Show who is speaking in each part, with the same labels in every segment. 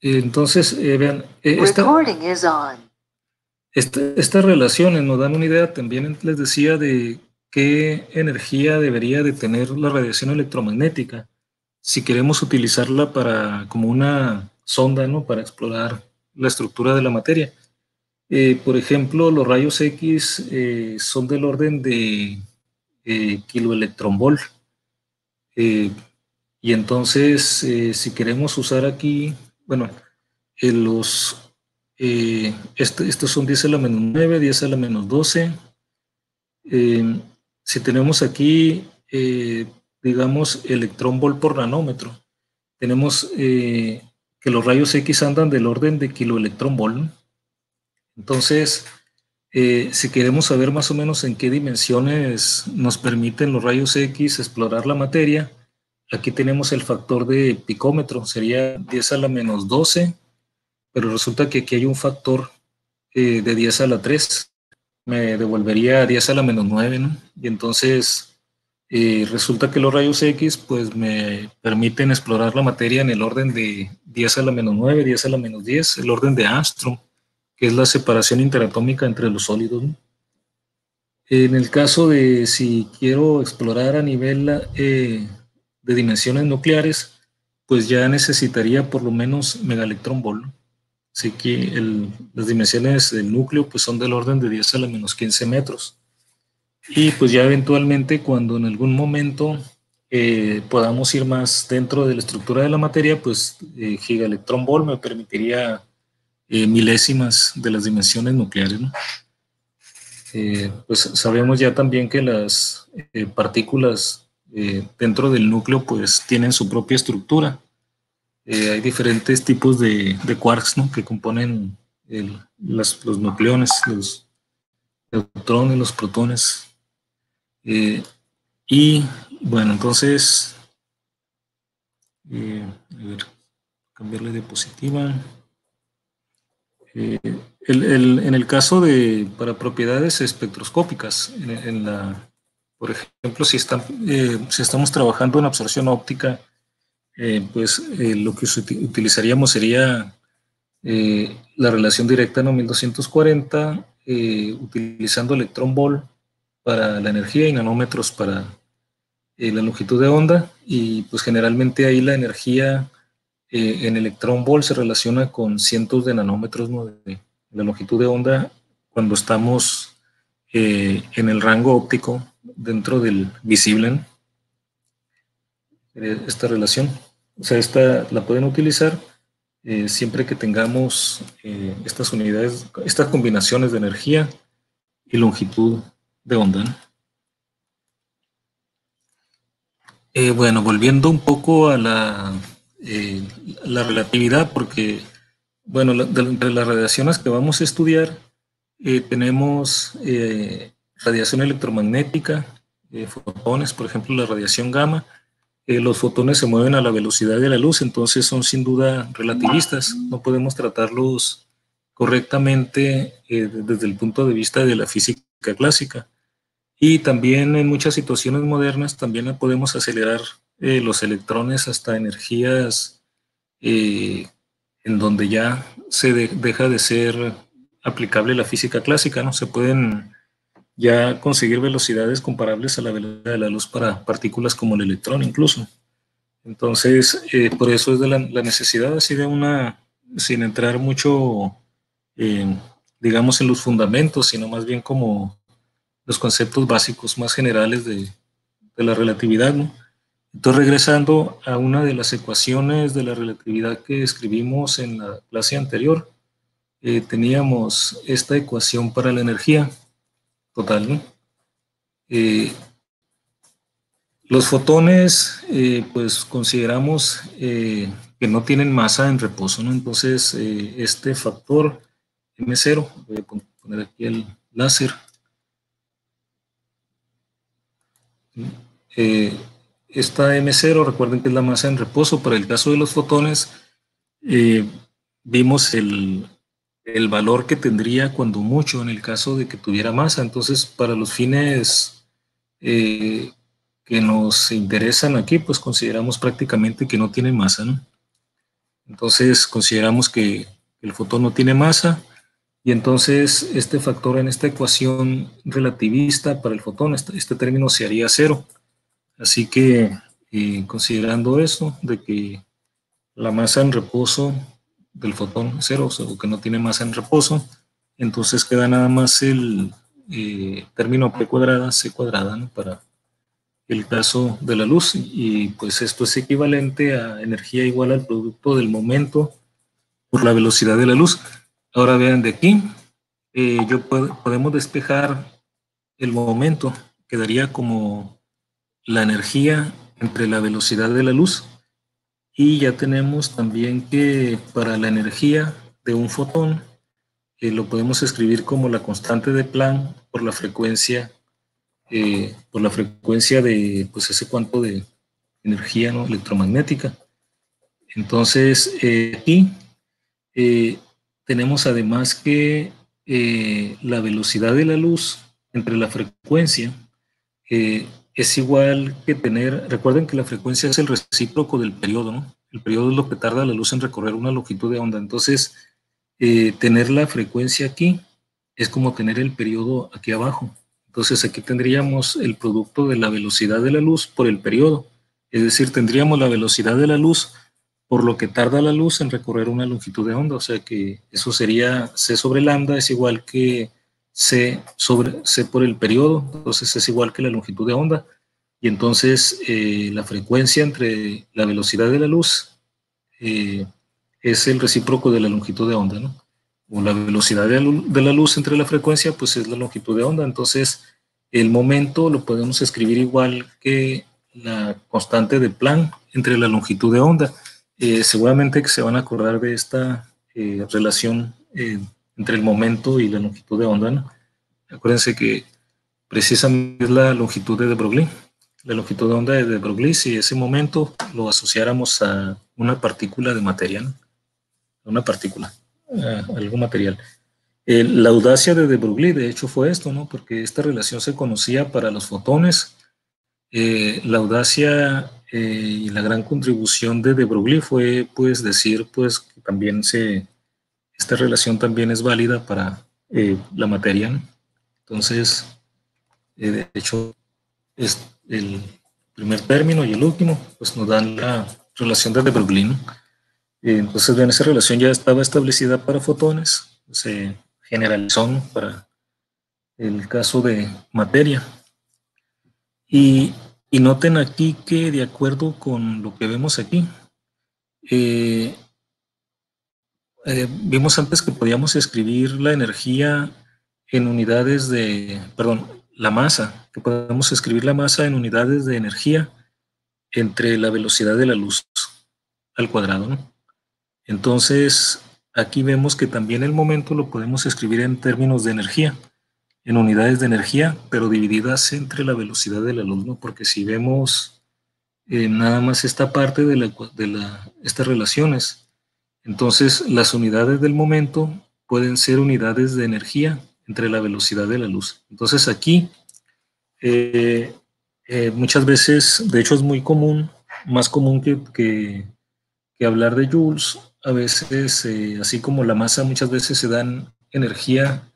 Speaker 1: Entonces, vean,
Speaker 2: Recording is on.
Speaker 1: Estas relaciones nos dan una idea, también les decía, de qué energía debería de tener la radiación electromagnética si queremos utilizarla para, como una sonda, ¿no? Para explorar la estructura de la materia. Por ejemplo, los rayos X son del orden de kiloelectronvolt. Eh, y entonces, si queremos usar aquí, bueno, estos son 10 a la menos 9, 10 a la menos 12. Si tenemos aquí, digamos, electrón volt por nanómetro, tenemos que los rayos X andan del orden de kiloelectrón volt, ¿no? Entonces, si queremos saber más o menos en qué dimensiones nos permiten los rayos X explorar la materia, aquí tenemos el factor de picómetro, sería 10 a la menos 12, pero resulta que aquí hay un factor de 10 a la 3, me devolvería 10 a la menos 9, ¿no? Y entonces resulta que los rayos X pues me permiten explorar la materia en el orden de 10 a la menos 9, 10 a la menos 10, el orden de Armstrong, que es la separación interatómica entre los sólidos, ¿no? En el caso de si quiero explorar a nivel de dimensiones nucleares, pues ya necesitaría por lo menos megaelectronvolt, ¿no? Así que las dimensiones del núcleo pues son del orden de 10 a la menos 15 metros. Y pues ya eventualmente cuando en algún momento podamos ir más dentro de la estructura de la materia, pues gigaelectronvolt me permitiría milésimas de las dimensiones nucleares, ¿no? Pues sabemos ya también que las partículas dentro del núcleo pues tienen su propia estructura. Hay diferentes tipos de quarks, ¿no? Que componen los nucleones, los neutrones, los protones. Y bueno, entonces, a ver, cambiarle diapositiva. En el caso para propiedades espectroscópicas, por ejemplo, si estamos trabajando en absorción óptica, pues lo que utilizaríamos sería la relación directa, ¿no? 1240, utilizando electrón volt para la energía y nanómetros para la longitud de onda, y pues generalmente ahí la energía en electrón volt se relaciona con cientos de nanómetros, ¿no? de la longitud de onda cuando estamos en el rango óptico dentro del visible, ¿no? Esta relación, o sea, esta la pueden utilizar siempre que tengamos estas unidades, estas combinaciones de energía y longitud de onda, ¿no? Bueno, volviendo un poco a la relatividad, porque, bueno, entre las radiaciones que vamos a estudiar, tenemos radiación electromagnética, fotones, por ejemplo, la radiación gamma. Los fotones se mueven a la velocidad de la luz, entonces son sin duda relativistas. No podemos tratarlos correctamente desde el punto de vista de la física clásica. Y también en muchas situaciones modernas también podemos acelerar los electrones hasta energías en donde ya deja de ser aplicable la física clásica, ¿no? Se pueden ya conseguir velocidades comparables a la velocidad de la luz para partículas como el electrón incluso. Entonces, por eso es de la necesidad así de sin entrar mucho, digamos, en los fundamentos, sino más bien como los conceptos básicos más generales de la relatividad, ¿no? Entonces, regresando a una de las ecuaciones de la relatividad que escribimos en la clase anterior, teníamos esta ecuación para la energía total, ¿no? Los fotones, pues consideramos que no tienen masa en reposo, ¿no? Entonces, este factor M0, voy a poner aquí el láser, esta M0, recuerden que es la masa en reposo. Para el caso de los fotones, vimos el valor que tendría cuando mucho en el caso de que tuviera masa. Entonces, para los fines que nos interesan aquí, pues consideramos prácticamente que no tiene masa, ¿no? Entonces consideramos que el fotón no tiene masa, y entonces este factor en esta ecuación relativista para el fotón, este término se haría cero. Así que considerando eso, de que la masa en reposo del fotón es cero, o que no tiene masa en reposo, entonces queda nada más el término P cuadrada, C cuadrada, ¿no?, para el caso de la luz, y pues esto es equivalente a energía igual al producto del momento por la velocidad de la luz. Ahora vean de aquí, podemos despejar el momento, quedaría como la energía entre la velocidad de la luz, y ya tenemos también que para la energía de un fotón lo podemos escribir como la constante de Planck por la frecuencia de pues ese cuanto de energía, ¿no?, electromagnética. Entonces aquí tenemos además que la velocidad de la luz entre la frecuencia es igual que tener, recuerden que la frecuencia es el recíproco del periodo, ¿no? El periodo es lo que tarda la luz en recorrer una longitud de onda. Entonces, tener la frecuencia aquí es como tener el periodo aquí abajo. Entonces, aquí tendríamos el producto de la velocidad de la luz por el periodo. Es decir, tendríamos la velocidad de la luz por lo que tarda la luz en recorrer una longitud de onda. O sea que eso sería C sobre lambda es igual que C por el periodo, entonces es igual que la longitud de onda, y entonces la frecuencia entre la velocidad de la luz es el recíproco de la longitud de onda, ¿no? O la velocidad de la luz entre la frecuencia, pues es la longitud de onda. Entonces el momento lo podemos escribir igual que la constante de Planck entre la longitud de onda. Seguramente que se van a acordar de esta relación entre el momento y la longitud de onda, ¿no? Acuérdense que precisamente es la longitud de Broglie. La longitud de onda de de Broglie, si ese momento lo asociáramos a una partícula de materia, ¿no?, una partícula, algo material. La audacia de de Broglie, de hecho, fue esto, ¿no?, porque esta relación se conocía para los fotones. La audacia y la gran contribución de Broglie fue, pues, decir, pues, que también esta relación también es válida para la materia, ¿no? Entonces, de hecho, es el primer término y el último, pues nos dan la relación de Broglie, ¿no? Entonces, bien, esa relación ya estaba establecida para fotones, se generalizó, ¿no?, para el caso de materia. Y noten aquí que, de acuerdo con lo que vemos aquí, vimos antes que podíamos escribir la energía en unidades de, perdón, la masa, que podemos escribir la masa en unidades de energía entre la velocidad de la luz al cuadrado, ¿no? Entonces, aquí vemos que también el momento lo podemos escribir en términos de energía, en unidades de energía, pero divididas entre la velocidad de la luz, ¿no? Porque si vemos nada más esta parte de estas relaciones, entonces las unidades del momento pueden ser unidades de energía entre la velocidad de la luz. Entonces aquí muchas veces, de hecho es muy común, más común que hablar de joules. A veces, así como la masa, muchas veces se dan energía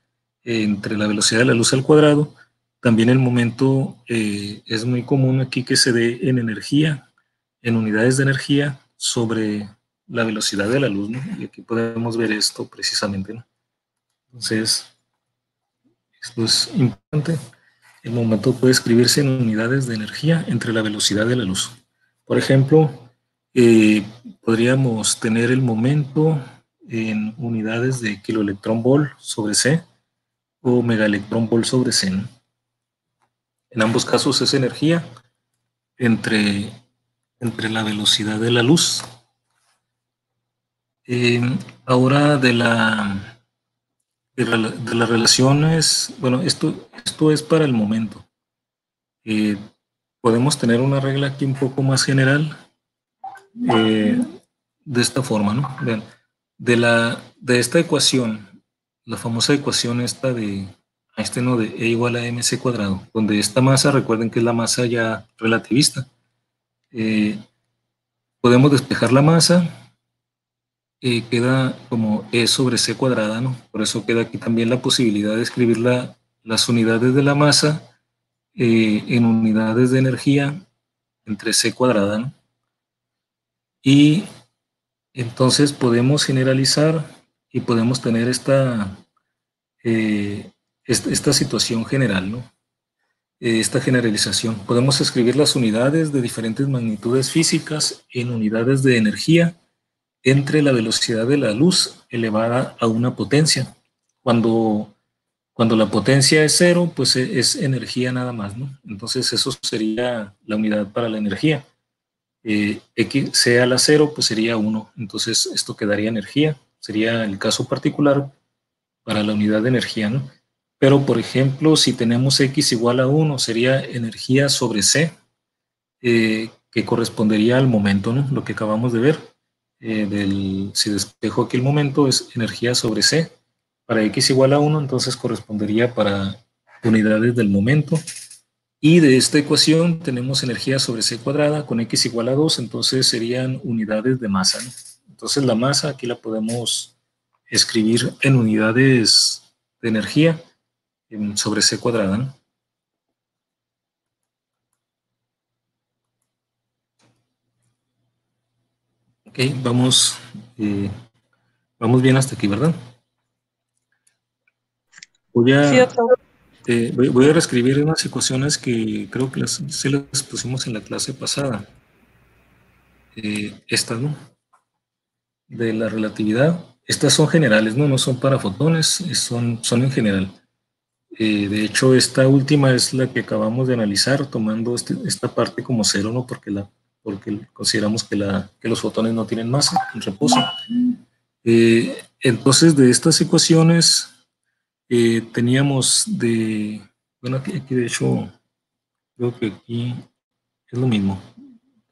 Speaker 1: entre la velocidad de la luz al cuadrado, también el momento es muy común aquí que se dé en energía, en unidades de energía sobre la velocidad de la luz, ¿no? Y aquí podemos ver esto precisamente, ¿no? Entonces, esto es importante. El momento puede escribirse en unidades de energía entre la velocidad de la luz. Por ejemplo, podríamos tener el momento en unidades de kiloelectrón-volt sobre C o megaelectrón-volt sobre C, ¿no? En ambos casos es energía entre la velocidad de la luz. Ahora de las relaciones, bueno, esto es para el momento. Podemos tener una regla aquí un poco más general de esta forma, ¿no? Vean, de esta ecuación, la famosa ecuación esta de Einstein, ¿no?, de E igual a mc cuadrado, donde esta masa, recuerden que es la masa ya relativista. Podemos despejar la masa queda como E sobre C cuadrada, ¿no? Por eso queda aquí también la posibilidad de escribir las unidades de la masa en unidades de energía entre C cuadrada, ¿no? Y entonces podemos generalizar y podemos tener esta situación general, ¿no? Esta generalización. Podemos escribir las unidades de diferentes magnitudes físicas en unidades de energía entre la velocidad de la luz elevada a una potencia. Cuando la potencia es cero, pues es energía nada más, ¿no? Entonces eso sería la unidad para la energía. X sea la cero, pues sería 1. Entonces esto quedaría energía. Sería el caso particular para la unidad de energía, ¿no? Pero, por ejemplo, si tenemos X igual a 1, sería energía sobre C, que correspondería al momento, ¿no? Lo que acabamos de ver. Si despejo aquí el momento, es energía sobre C. Para X igual a 1, entonces correspondería para unidades del momento. Y de esta ecuación tenemos energía sobre C cuadrada con X igual a 2, entonces serían unidades de masa, ¿no? Entonces la masa aquí la podemos escribir en unidades de energía sobre C cuadrada, ¿no? Ok, vamos bien hasta aquí, ¿verdad? Voy
Speaker 3: Sí,
Speaker 1: a,
Speaker 3: doctor.
Speaker 1: voy a reescribir unas ecuaciones que creo que se las pusimos en la clase pasada. Estas, ¿no? De la relatividad. Estas son generales, ¿no? No son para fotones, son en general. De hecho, esta última es la que acabamos de analizar, tomando esta parte como cero, ¿no? Porque consideramos que los fotones no tienen masa en reposo. Entonces, de estas ecuaciones, teníamos bueno, aquí de hecho, creo que aquí es lo mismo.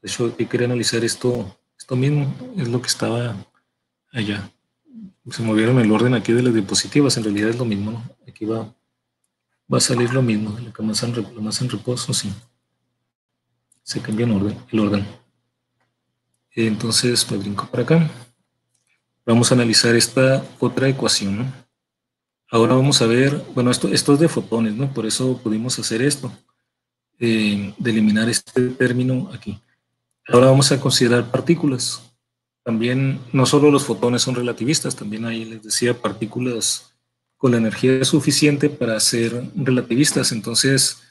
Speaker 1: De hecho, aquí quería analizar esto mismo, es lo que estaba allá. Se movieron el orden aquí de las diapositivas, en realidad es lo mismo, ¿no? Aquí va a salir lo mismo, lo que más en reposo, sí. Se cambia el orden. Entonces, me brinco para acá. Vamos a analizar esta otra ecuación, ¿no? Ahora vamos a ver, bueno, esto es de fotones, ¿no? Por eso pudimos hacer esto, de eliminar este término aquí. Ahora vamos a considerar partículas. También, no solo los fotones son relativistas, también hay, les decía, partículas con la energía suficiente para ser relativistas. Entonces,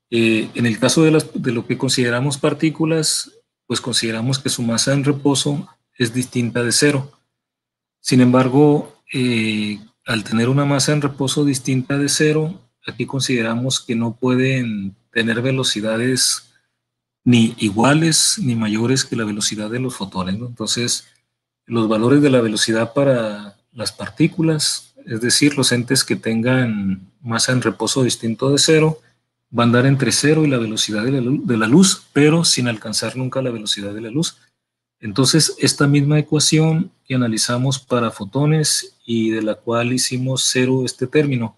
Speaker 1: en el caso de lo que consideramos partículas, pues consideramos que su masa en reposo es distinta de cero. Sin embargo, al tener una masa en reposo distinta de cero, aquí consideramos que no pueden tener velocidades ni iguales ni mayores que la velocidad de los fotones, ¿no? Entonces, los valores de la velocidad para las partículas, es decir, los entes que tengan masa en reposo distinto de cero, van a andar entre cero y la velocidad de la luz, pero sin alcanzar nunca la velocidad de la luz. Entonces, esta misma ecuación que analizamos para fotones y de la cual hicimos cero este término,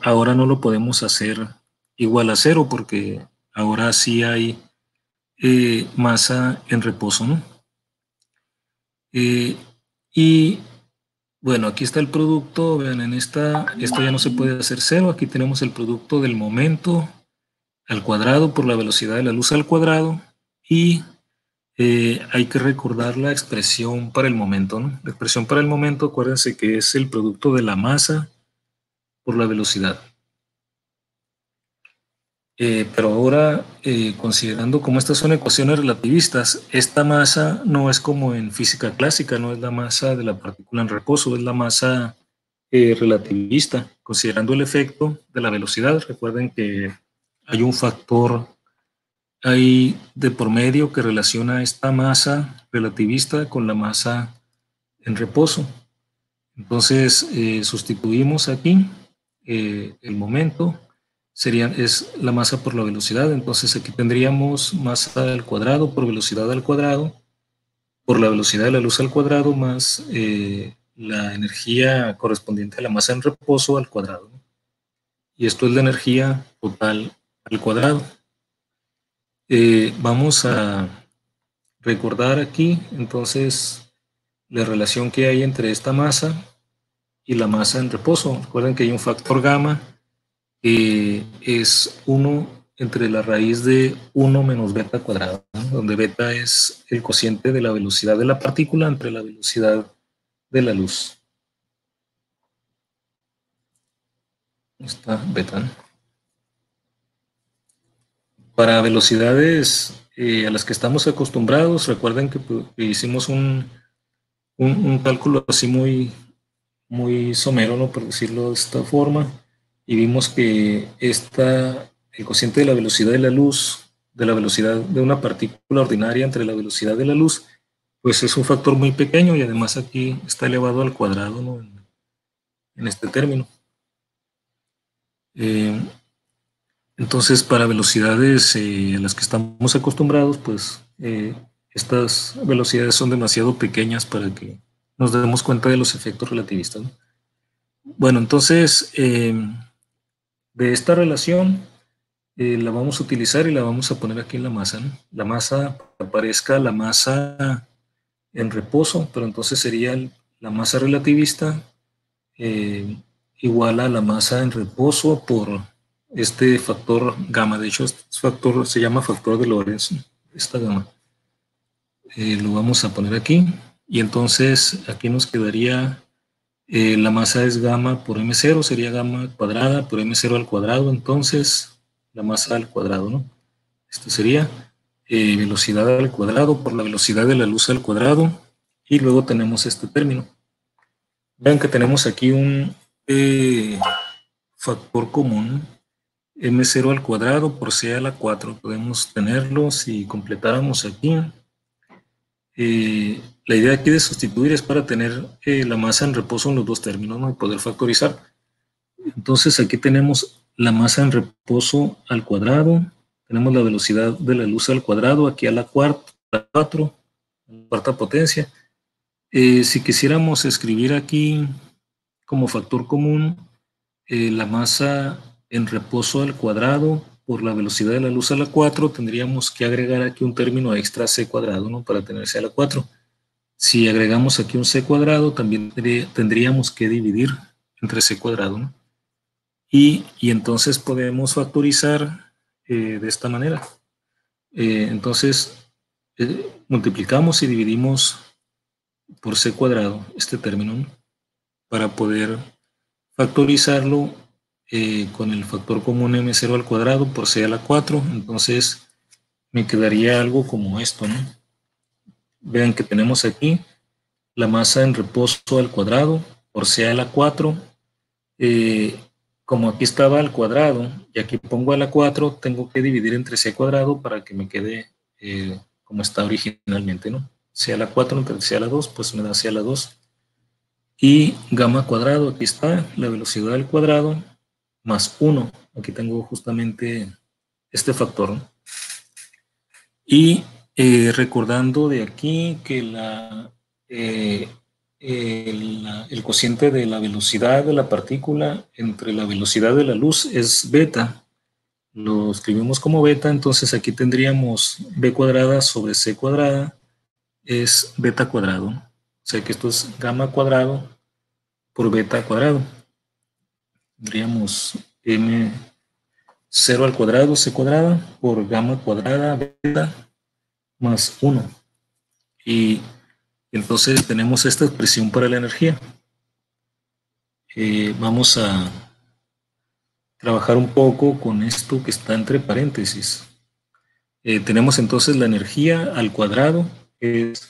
Speaker 1: ahora no lo podemos hacer igual a cero porque ahora sí hay masa en reposo, ¿no? Y bueno, aquí está el producto, vean, esto ya no se puede hacer cero, aquí tenemos el producto del momento al cuadrado por la velocidad de la luz al cuadrado y hay que recordar la expresión para el momento, ¿no? La expresión para el momento, acuérdense que es el producto de la masa por la velocidad. Pero ahora, considerando como estas son ecuaciones relativistas, esta masa no es como en física clásica, no es la masa de la partícula en reposo, es la masa relativista, considerando el efecto de la velocidad. Recuerden que hay un factor ahí de por medio que relaciona esta masa relativista con la masa en reposo. Entonces, sustituimos aquí el momento, es la masa por la velocidad. Entonces, aquí tendríamos masa al cuadrado por velocidad al cuadrado, por la velocidad de la luz al cuadrado, más la energía correspondiente a la masa en reposo al cuadrado. Y esto es la energía total al cuadrado. Vamos a recordar aquí, entonces, la relación que hay entre esta masa y la masa en reposo. Recuerden que hay un factor gamma que es 1 entre la raíz de 1 menos beta cuadrado, ¿no? Donde beta es el cociente de la velocidad de la partícula entre la velocidad de la luz. Está beta, ¿no? Para velocidades a las que estamos acostumbrados, recuerden que hicimos un cálculo así muy somero, ¿no? Por decirlo de esta forma, y vimos que el cociente de la velocidad de la luz, de la velocidad de una partícula ordinaria entre la velocidad de la luz, pues es un factor muy pequeño y además aquí está elevado al cuadrado, ¿no? En este término. Entonces, para velocidades a las que estamos acostumbrados, pues estas velocidades son demasiado pequeñas para que nos demos cuenta de los efectos relativistas, ¿no? Bueno, entonces, de esta relación la vamos a utilizar y la vamos a poner aquí en la masa, ¿no? La masa, aparezca la masa en reposo, pero entonces sería la masa relativista igual a la masa en reposo por este factor gamma. De hecho, este factor se llama factor de Lorentz, ¿no? Esta gamma. Lo vamos a poner aquí y entonces aquí nos quedaría la masa es gamma por m0, sería gamma cuadrada por m0 al cuadrado, entonces la masa al cuadrado, ¿no? Esto sería velocidad al cuadrado por la velocidad de la luz al cuadrado y luego tenemos este término. Vean que tenemos aquí un factor común, m0 al cuadrado por c a la 4. Podemos tenerlo si completáramos aquí. La idea aquí de sustituir es para tener la masa en reposo en los dos términos, ¿no? Y poder factorizar. Entonces aquí tenemos la masa en reposo al cuadrado, tenemos la velocidad de la luz al cuadrado, aquí a la cuarta potencia. Si quisiéramos escribir aquí como factor común la masa en reposo al cuadrado por la velocidad de la luz a la 4, tendríamos que agregar aquí un término extra c cuadrado, ¿no? Para tener c a la 4. Si agregamos aquí un c cuadrado, también tendríamos que dividir entre c cuadrado, ¿no? Y entonces podemos factorizar de esta manera. Entonces, multiplicamos y dividimos por c cuadrado este término, ¿no? Para poder factorizarlo con el factor común m0 al cuadrado por c a la 4. Entonces, me quedaría algo como esto, ¿no? Vean que tenemos aquí la masa en reposo al cuadrado por c a la 4. Como aquí estaba al cuadrado y aquí pongo a la 4, tengo que dividir entre c cuadrado para que me quede como está originalmente, ¿no? C a la 4 entre c a la 2, pues me da c a la 2. Y gamma cuadrado, aquí está, la velocidad al cuadrado, más 1. Aquí tengo justamente este factor, ¿no? Y recordando de aquí que el cociente de la velocidad de la partícula entre la velocidad de la luz es beta. Lo escribimos como beta, entonces aquí tendríamos b cuadrada sobre c cuadrada es beta cuadrado. O sea que esto es gamma cuadrado por beta cuadrado. Tendríamos m0 al cuadrado, c cuadrada, por gamma cuadrada, beta, más 1. Y entonces tenemos esta expresión para la energía. Vamos a trabajar un poco con esto que está entre paréntesis. Tenemos entonces la energía al cuadrado, que es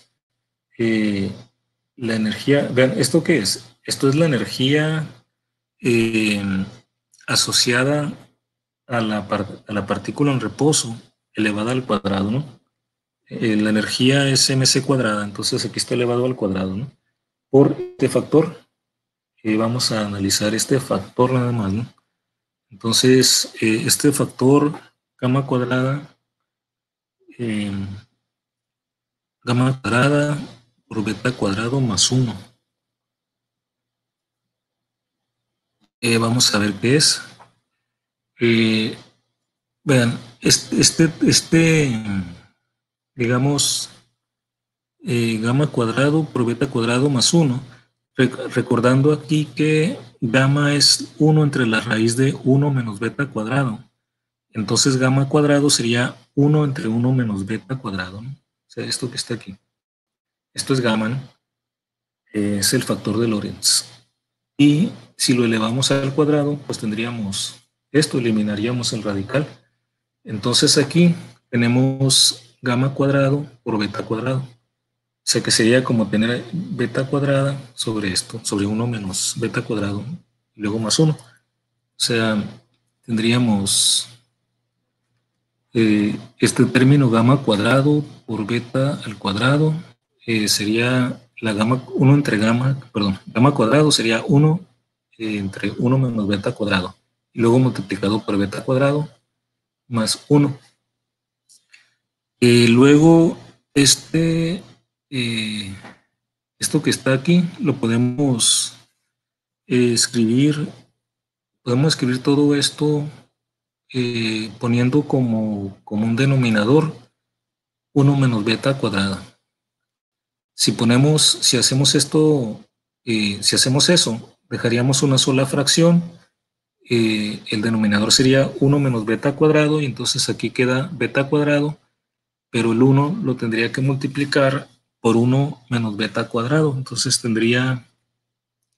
Speaker 1: la energía, vean, ¿esto qué es? Esto es la energía asociada a la partícula en reposo elevada al cuadrado, ¿no? La energía es mc cuadrada, entonces aquí está elevado al cuadrado, ¿no? Por este factor, vamos a analizar este factor nada más, ¿no? Entonces, este factor gamma cuadrada por beta cuadrado más 1. Vamos a ver qué es. Vean, digamos, gamma cuadrado por beta cuadrado más 1. Recordando aquí que gamma es 1 entre la raíz de 1 menos beta cuadrado. Entonces gamma cuadrado sería 1 entre 1 menos beta cuadrado, ¿no? O sea, esto que está aquí. Esto es gamma, ¿no? Es el factor de Lorentz. Y si lo elevamos al cuadrado, pues tendríamos esto, eliminaríamos el radical. Entonces aquí tenemos gamma cuadrado por beta cuadrado. O sea que sería como tener beta cuadrada sobre esto, sobre 1 menos beta cuadrado, y luego más 1. O sea, tendríamos este término gamma cuadrado por beta al cuadrado, sería la gamma, 1 entre gamma, perdón, gamma cuadrado sería 1 entre 1 menos beta cuadrado, y luego multiplicado por beta cuadrado más 1. Luego, esto que está aquí lo podemos escribir todo esto poniendo como un denominador 1 menos beta cuadrada. Si hacemos esto, si hacemos eso, dejaríamos una sola fracción. El denominador sería 1 menos beta cuadrado, y entonces aquí queda beta cuadrado, pero el 1 lo tendría que multiplicar por 1 menos beta cuadrado. Entonces tendría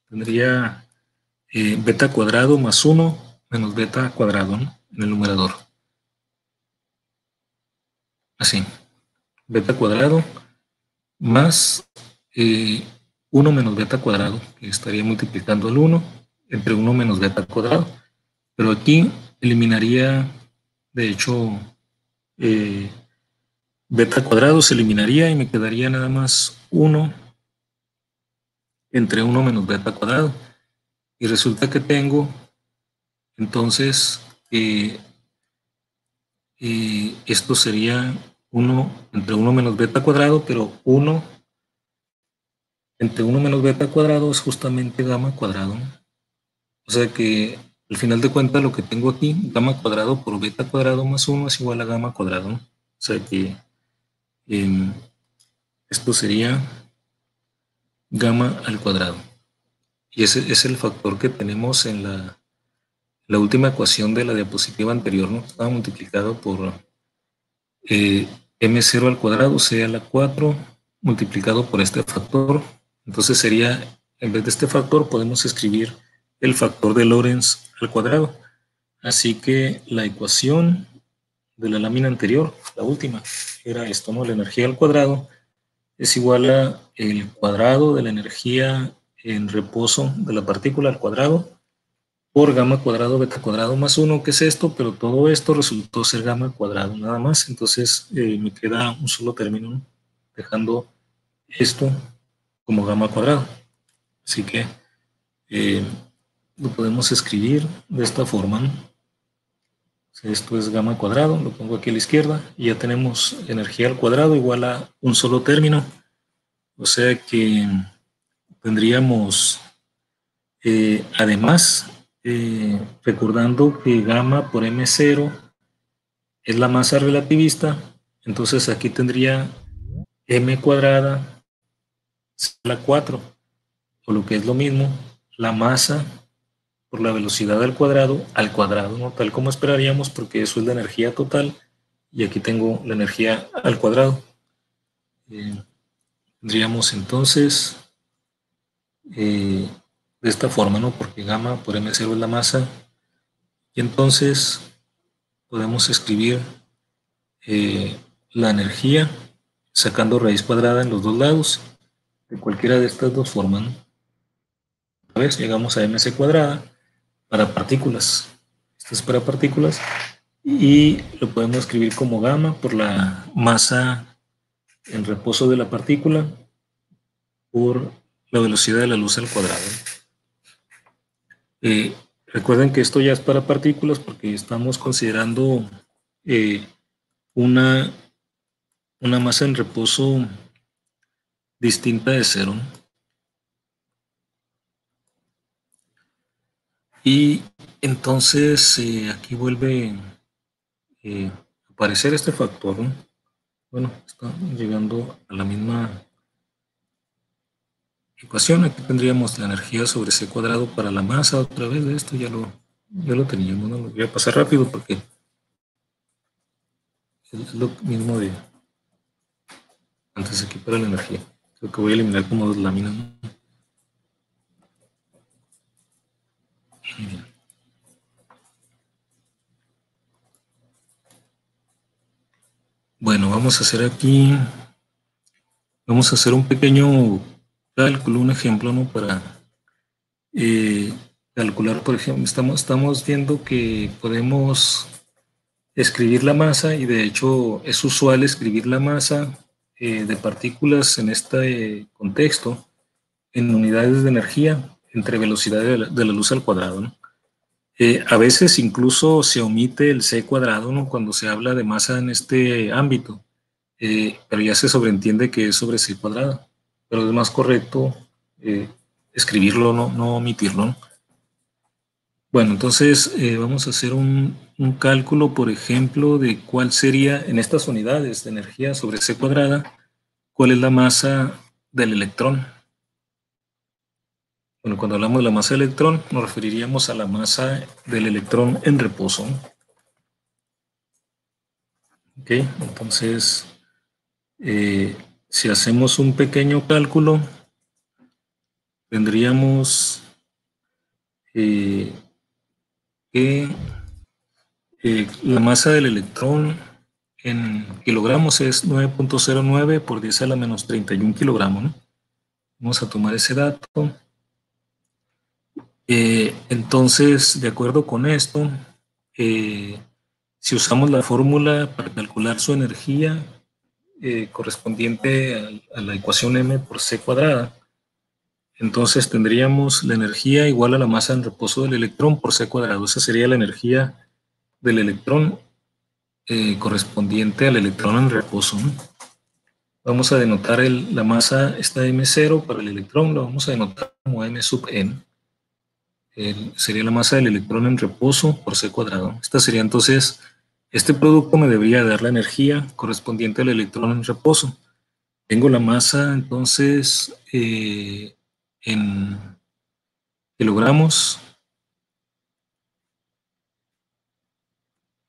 Speaker 1: beta cuadrado más 1 menos beta cuadrado, ¿no? En el numerador. Así, beta cuadrado más 1 menos beta cuadrado, que estaría multiplicando el 1 entre 1 menos beta cuadrado. Pero aquí eliminaría, de hecho, beta cuadrado se eliminaría y me quedaría nada más 1 entre 1 menos beta cuadrado. Y resulta que tengo, entonces, esto sería 1 entre 1 menos beta cuadrado, pero 1 entre 1 menos beta cuadrado es justamente gamma cuadrado. O sea que al final de cuentas lo que tengo aquí, gamma cuadrado por beta cuadrado más 1 es igual a gamma cuadrado, ¿no? O sea que esto sería gamma al cuadrado. Y ese es el factor que tenemos en la última ecuación de la diapositiva anterior, ¿no? Estaba multiplicado por m0 al cuadrado, c a la 4, multiplicado por este factor. Entonces sería, en vez de este factor, podemos escribir el factor de Lorentz al cuadrado. Así que la ecuación de la lámina anterior, la última, era esto, ¿no? La energía al cuadrado es igual a el cuadrado de la energía en reposo de la partícula al cuadrado por gamma cuadrado beta cuadrado más 1, que es esto, pero todo esto resultó ser gamma cuadrado nada más. Entonces me queda un solo término, ¿no? Dejando esto como gamma cuadrado. Así que lo podemos escribir de esta forma, ¿no? Esto es gamma cuadrado, lo pongo aquí a la izquierda, y ya tenemos energía al cuadrado igual a un solo término. O sea que tendríamos, además, recordando que gamma por m0 es la masa relativista, entonces aquí tendría m cuadrada a la 4, o lo que es lo mismo, la masa por la velocidad al cuadrado, ¿no? Tal como esperaríamos, porque eso es la energía total, y aquí tengo la energía al cuadrado. Tendríamos entonces de esta forma, ¿no? Porque gamma por m0 es la masa, y entonces podemos escribir la energía sacando raíz cuadrada en los dos lados de cualquiera de estas dos formas, ¿no? Otra vez llegamos a mc cuadrada para partículas. Esto es para partículas, y lo podemos escribir como gamma por la masa en reposo de la partícula por la velocidad de la luz al cuadrado. Recuerden que esto ya es para partículas porque estamos considerando una masa en reposo distinta de cero. Y entonces aquí vuelve a aparecer este factor, ¿no? Bueno, está llegando a la misma ecuación. Aquí tendríamos la energía sobre c cuadrado para la masa. Otra vez de esto ya lo teníamos, no lo voy a pasar rápido porque es lo mismo de antes aquí para la energía. Creo que voy a eliminar como dos láminas, ¿no? Muy bien. Bueno, vamos a hacer aquí, vamos a hacer un pequeño cálculo, un ejemplo, ¿no? Para calcular, por ejemplo, estamos viendo que podemos escribir la masa, y de hecho es usual escribir la masa de partículas en este contexto en unidades de energía entre velocidad de la luz al cuadrado, ¿no? A veces incluso se omite el c cuadrado, ¿no? Cuando se habla de masa en este ámbito, pero ya se sobreentiende que es sobre c cuadrado, pero es más correcto escribirlo, no omitirlo, ¿no? Bueno, entonces vamos a hacer un cálculo, por ejemplo, de cuál sería en estas unidades de energía sobre c cuadrada, cuál es la masa del electrón. Bueno, cuando hablamos de la masa del electrón, nos referiríamos a la masa del electrón en reposo. Ok, entonces, si hacemos un pequeño cálculo, tendríamos que la masa del electrón en kilogramos es 9.09 por 10 a la menos 31 kilogramos, ¿no? Vamos a tomar ese dato. Entonces, de acuerdo con esto, si usamos la fórmula para calcular su energía correspondiente a la ecuación m por c cuadrada, entonces tendríamos la energía igual a la masa en reposo del electrón por c cuadrado. Esa sería la energía del electrón correspondiente al electrón en reposo, ¿no? Vamos a denotar la masa, esta m0 para el electrón, lo vamos a denotar como m sub n. Sería la masa del electrón en reposo por c cuadrado. Esta sería entonces, este producto me debería dar la energía correspondiente al electrón en reposo. Tengo la masa entonces en kilogramos.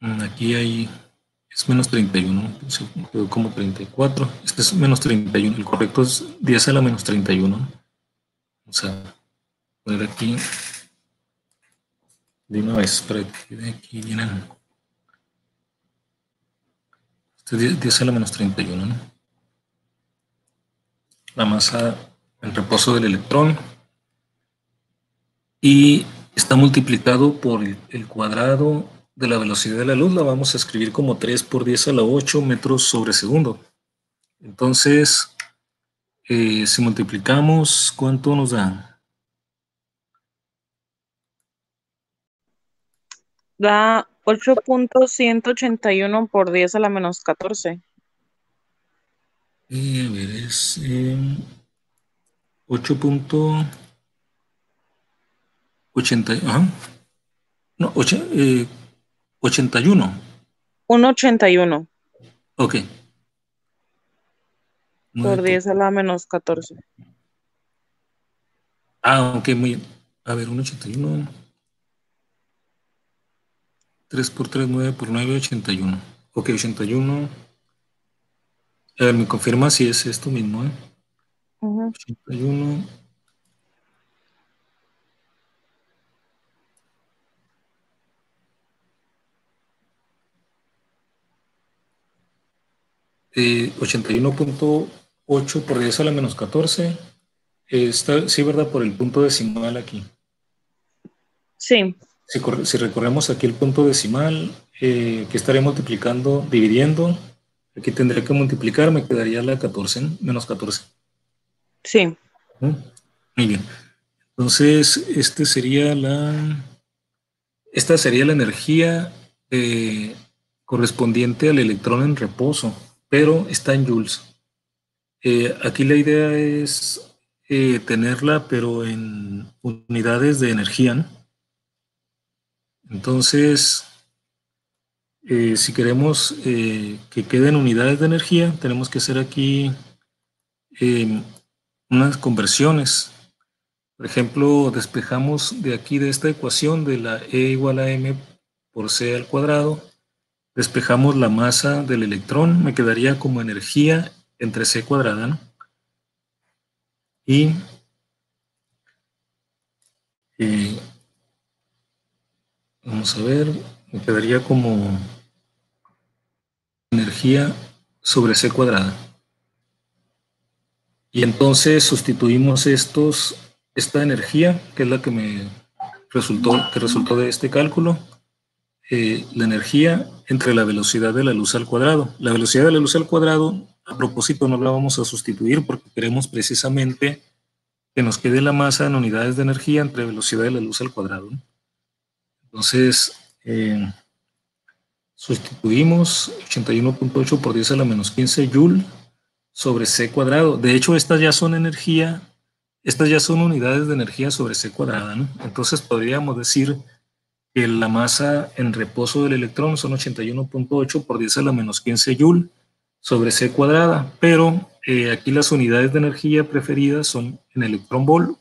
Speaker 1: Aquí hay, es menos 31, quedó como 34. Este es menos 31, el correcto es 10 a la menos 31. Vamos a poner aquí de una vez para que de aquí vienen. Este es 10 a la menos 31, ¿no? La masa en reposo del electrón, y está multiplicado por el cuadrado de la velocidad de la luz. La vamos a escribir como 3 por 10 a la 8 metros sobre segundo. Entonces, si multiplicamos, ¿cuánto nos da?
Speaker 3: Da 8.181 por 10 a la menos 14.
Speaker 1: A ver, es 8.80, no, 81.
Speaker 3: 1.81
Speaker 1: Ok.
Speaker 3: por
Speaker 1: 9
Speaker 3: 10 a la menos 14.
Speaker 1: Ok, muy bien. A ver, 1.81. 3 por 3, 9 por 9, 81. Ok, 81. A ver, me confirma si es esto mismo, 81. 81.8 por 10 a la menos 14. Está, sí, ¿verdad? Por el punto decimal aquí.
Speaker 3: Sí.
Speaker 1: Si recorremos aquí el punto decimal, que estaré multiplicando, dividiendo, aquí tendría que multiplicar, me quedaría la 14, ¿no? Menos 14.
Speaker 3: Sí.
Speaker 1: Muy bien. Entonces, esta sería la energía correspondiente al electrón en reposo, pero está en joules. Aquí la idea es tenerla, pero en unidades de energía, ¿no? Entonces, si queremos que queden unidades de energía, tenemos que hacer aquí unas conversiones. Por ejemplo, despejamos de aquí, de esta ecuación de la E igual a m por c al cuadrado, despejamos la masa del electrón, me quedaría como energía entre c cuadrada, ¿no? Y vamos a ver, me quedaría como energía sobre c cuadrada. Y entonces sustituimos esta energía, que es la que resultó de este cálculo, la energía entre la velocidad de la luz al cuadrado. La velocidad de la luz al cuadrado, a propósito, no la vamos a sustituir porque queremos precisamente que nos quede la masa en unidades de energía entre velocidad de la luz al cuadrado, ¿no? Entonces, sustituimos 81.8 por 10 a la menos 15 joule sobre c cuadrado. De hecho, estas ya son unidades de energía sobre c cuadrada, ¿no? Entonces podríamos decir que la masa en reposo del electrón son 81.8 por 10 a la menos 15 joule sobre c cuadrada, pero aquí las unidades de energía preferidas son en electrón volt,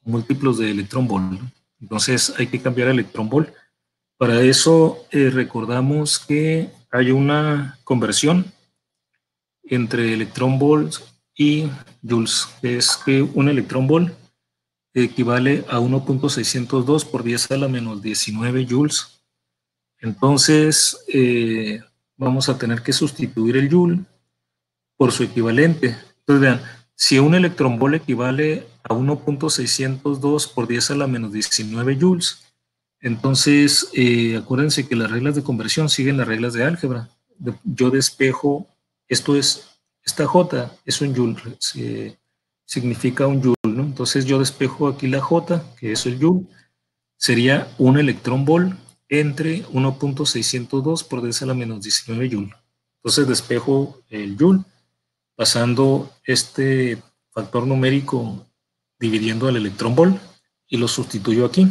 Speaker 1: múltiplos de electrón volt, ¿no? Entonces hay que cambiar a electrón volt. Para eso recordamos que hay una conversión entre electrón volt y joules, que es que un electrón volt equivale a 1.602 por 10 a la menos 19 joules. Entonces vamos a tener que sustituir el joule por su equivalente. Entonces vean, si un electrón volt equivale a 1.602 por 10 a la menos 19 joules, entonces acuérdense que las reglas de conversión siguen las reglas de álgebra. Yo despejo, esta J es un joule, significa un joule, ¿no? Entonces yo despejo aquí la J, que es el joule, sería un electrón volt entre 1.602 por 10 a la menos 19 joule. Entonces despejo el joule pasando este factor numérico dividiendo al electrón volt y lo sustituyo aquí.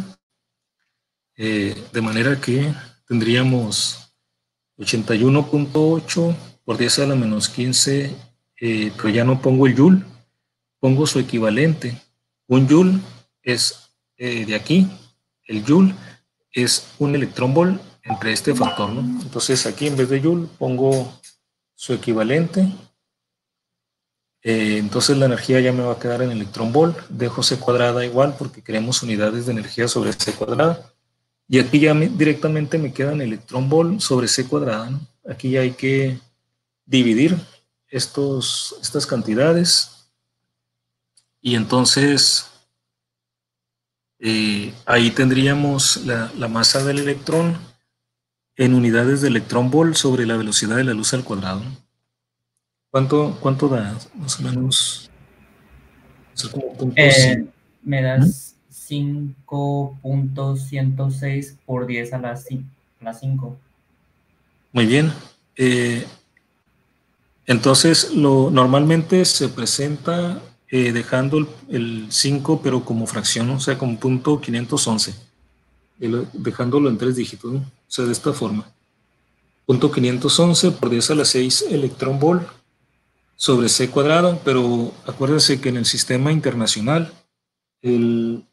Speaker 1: De manera que tendríamos 81.8 por 10 a la menos 15, pero ya no pongo el joule, pongo su equivalente. Un joule es de aquí, el joule es un electrón volt entre este factor, ¿no? Entonces aquí en vez de joule pongo su equivalente. Entonces la energía ya me va a quedar en electrón volt, dejo c cuadrada igual porque queremos unidades de energía sobre c cuadrada. Y aquí ya directamente me quedan electrón volt sobre c cuadrada, ¿no? Aquí ya hay que dividir estas cantidades y entonces ahí tendríamos la masa del electrón en unidades de electrón volt sobre la velocidad de la luz al cuadrado, ¿no? ¿Cuánto da? Más o menos. Es como punto
Speaker 4: me das 5.106 por 10 a la 5.
Speaker 1: Muy bien. Entonces, normalmente se presenta dejando el 5, pero como fracción, ¿no? O sea, como punto 511, dejándolo en 3 dígitos, ¿no? O sea, de esta forma. Punto 511 por 10 a la 6 electrón volt sobre c cuadrado, pero acuérdense que en el sistema internacional el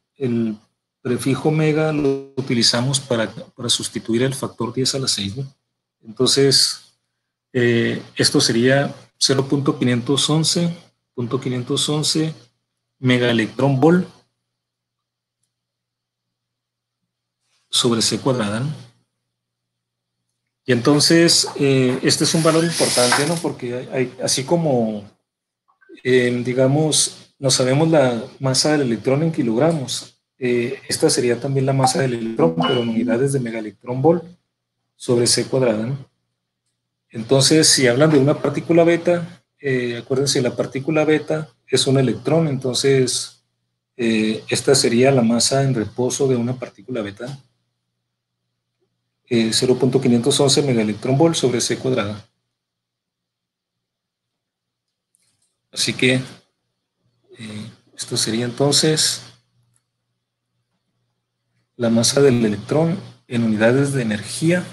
Speaker 1: prefijo mega lo utilizamos para sustituir el factor 10 a la 6, ¿no? Entonces, esto sería 0.511 megaelectrón volt sobre c cuadrada, ¿no? Y entonces, este es un valor importante, ¿no? Porque así como, digamos, no sabemos la masa del electrón en kilogramos, esta sería también la masa del electrón, pero en unidades de megaelectrón volt sobre c cuadrada, ¿no? Entonces, si hablan de una partícula beta, acuérdense, la partícula beta es un electrón, entonces esta sería la masa en reposo de una partícula beta. 0.511 megaelectrón volt sobre c cuadrada. Así que esto sería entonces la masa del electrón en unidades de energía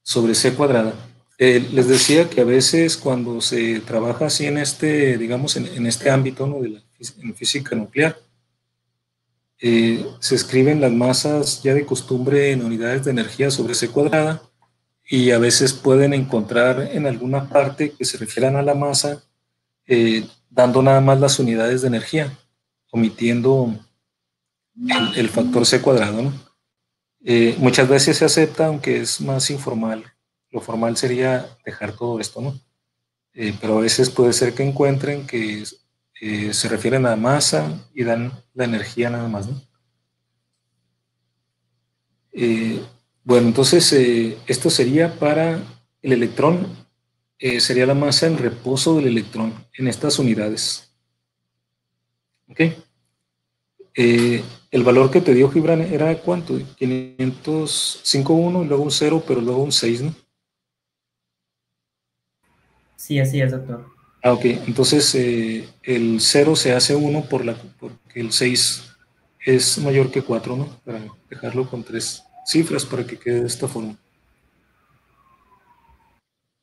Speaker 1: sobre c cuadrada. Les decía que a veces cuando se trabaja así en este, digamos, en este ámbito, ¿no? En física nuclear, se escriben las masas ya de costumbre en unidades de energía sobre C cuadrada, y a veces pueden encontrar en alguna parte que se refieran a la masa, dando nada más las unidades de energía, omitiendo el factor C cuadrado, ¿no? Muchas veces se acepta, aunque es más informal. Lo formal sería dejar todo esto, ¿no? Pero a veces puede ser que encuentren que se refieren a masa y dan la energía nada más, ¿no? Bueno, entonces esto sería para el electrón, sería la masa en reposo del electrón en estas unidades. ¿Ok? El valor que te dio Gibran era ¿cuánto? 505.1 y luego un 0, pero luego un 6, ¿no?
Speaker 4: Sí, así es, doctor.
Speaker 1: Ah, ok. Entonces el 0 se hace 1 porque el 6 es mayor que 4, ¿no? Para dejarlo con 3 cifras para que quede de esta forma.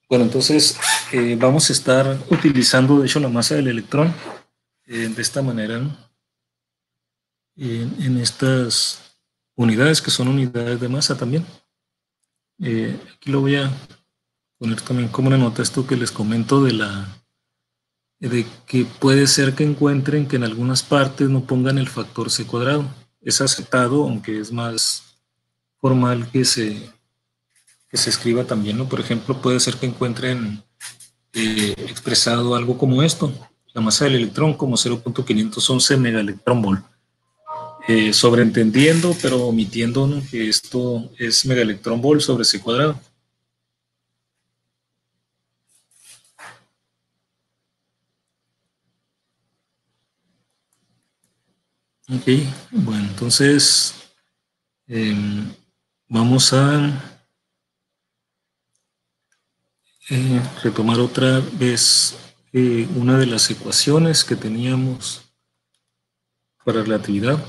Speaker 1: Bueno, entonces vamos a estar utilizando, de hecho, la masa del electrón de esta manera, ¿no? En estas unidades que son unidades de masa también. Aquí lo voy a poner también como una nota esto que les comento de que puede ser que encuentren que en algunas partes no pongan el factor C cuadrado. Es aceptado, aunque es más formal que se escriba también, ¿no? Por ejemplo, puede ser que encuentren expresado algo como esto, la masa del electrón como 0.511 megaelectronvol. Sobreentendiendo, pero omitiendo, ¿no? Que esto es megaelectronvol sobre C cuadrado. Ok, bueno, entonces vamos a retomar otra vez una de las ecuaciones que teníamos para relatividad.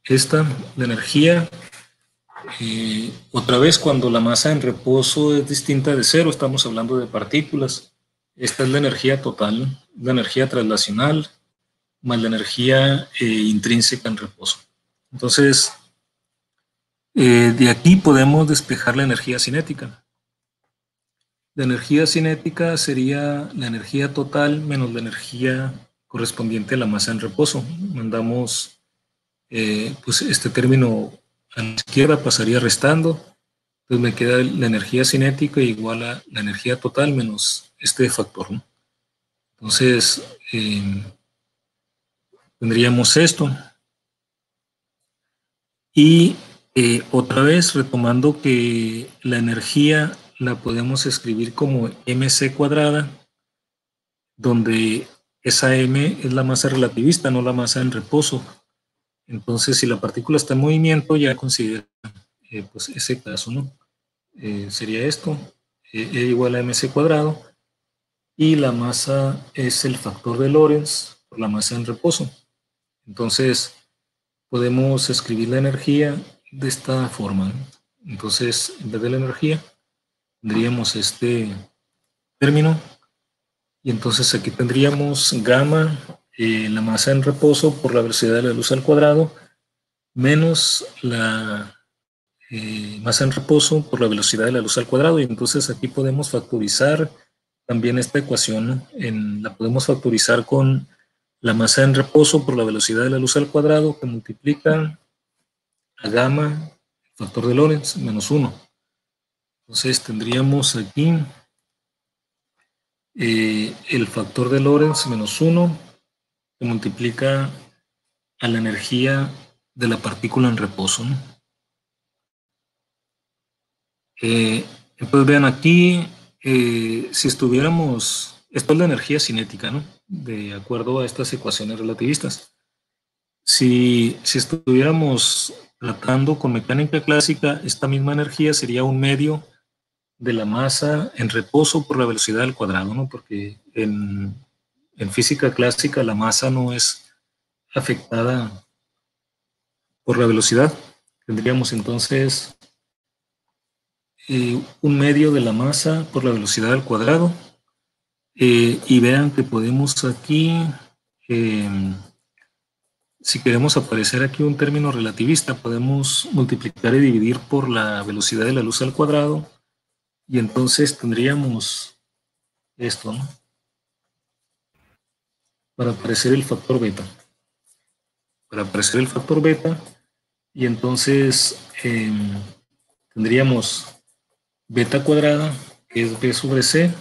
Speaker 1: Esta, la energía, otra vez cuando la masa en reposo es distinta de cero, estamos hablando de partículas. Esta es la energía total, la energía traslacional, más la energía intrínseca en reposo. Entonces, de aquí podemos despejar la energía cinética. La energía cinética sería la energía total menos la energía correspondiente a la masa en reposo. Mandamos pues este término a la izquierda, pasaría restando. Entonces me queda la energía cinética igual a la energía total menos este factor, ¿no? Entonces tendríamos esto. Y otra vez retomando que la energía la podemos escribir como mc cuadrada, donde esa m es la masa relativista, no la masa en reposo. Entonces, si la partícula está en movimiento, ya considera pues ese caso, ¿no? Sería esto, E igual a mc cuadrado, y la masa es el factor de Lorentz por la masa en reposo. Entonces, podemos escribir la energía de esta forma, ¿no? Entonces, en vez de la energía, tendríamos este término, y entonces aquí tendríamos gamma, la masa en reposo por la velocidad de la luz al cuadrado, menos la masa en reposo por la velocidad de la luz al cuadrado, y entonces aquí podemos factorizar también esta ecuación, ¿no? La podemos factorizar con la masa en reposo por la velocidad de la luz al cuadrado, que multiplica a gamma, factor de Lorentz, menos 1. Entonces tendríamos aquí el factor de Lorentz menos 1, que multiplica a la energía de la partícula en reposo, ¿no? Entonces vean aquí, si estuviéramos, esto es la energía cinética, ¿no? De acuerdo a estas ecuaciones relativistas. Si estuviéramos tratando con mecánica clásica, esta misma energía sería un medio de la masa en reposo por la velocidad al cuadrado, ¿no? Porque en física clásica la masa no es afectada por la velocidad. Tendríamos entonces un medio de la masa por la velocidad al cuadrado. Y vean que podemos aquí, si queremos aparecer aquí un término relativista, podemos multiplicar y dividir por la velocidad de la luz al cuadrado, y entonces tendríamos esto, ¿no? Para aparecer el factor beta. Para aparecer el factor beta, y entonces tendríamos beta cuadrada, que es b sobre c,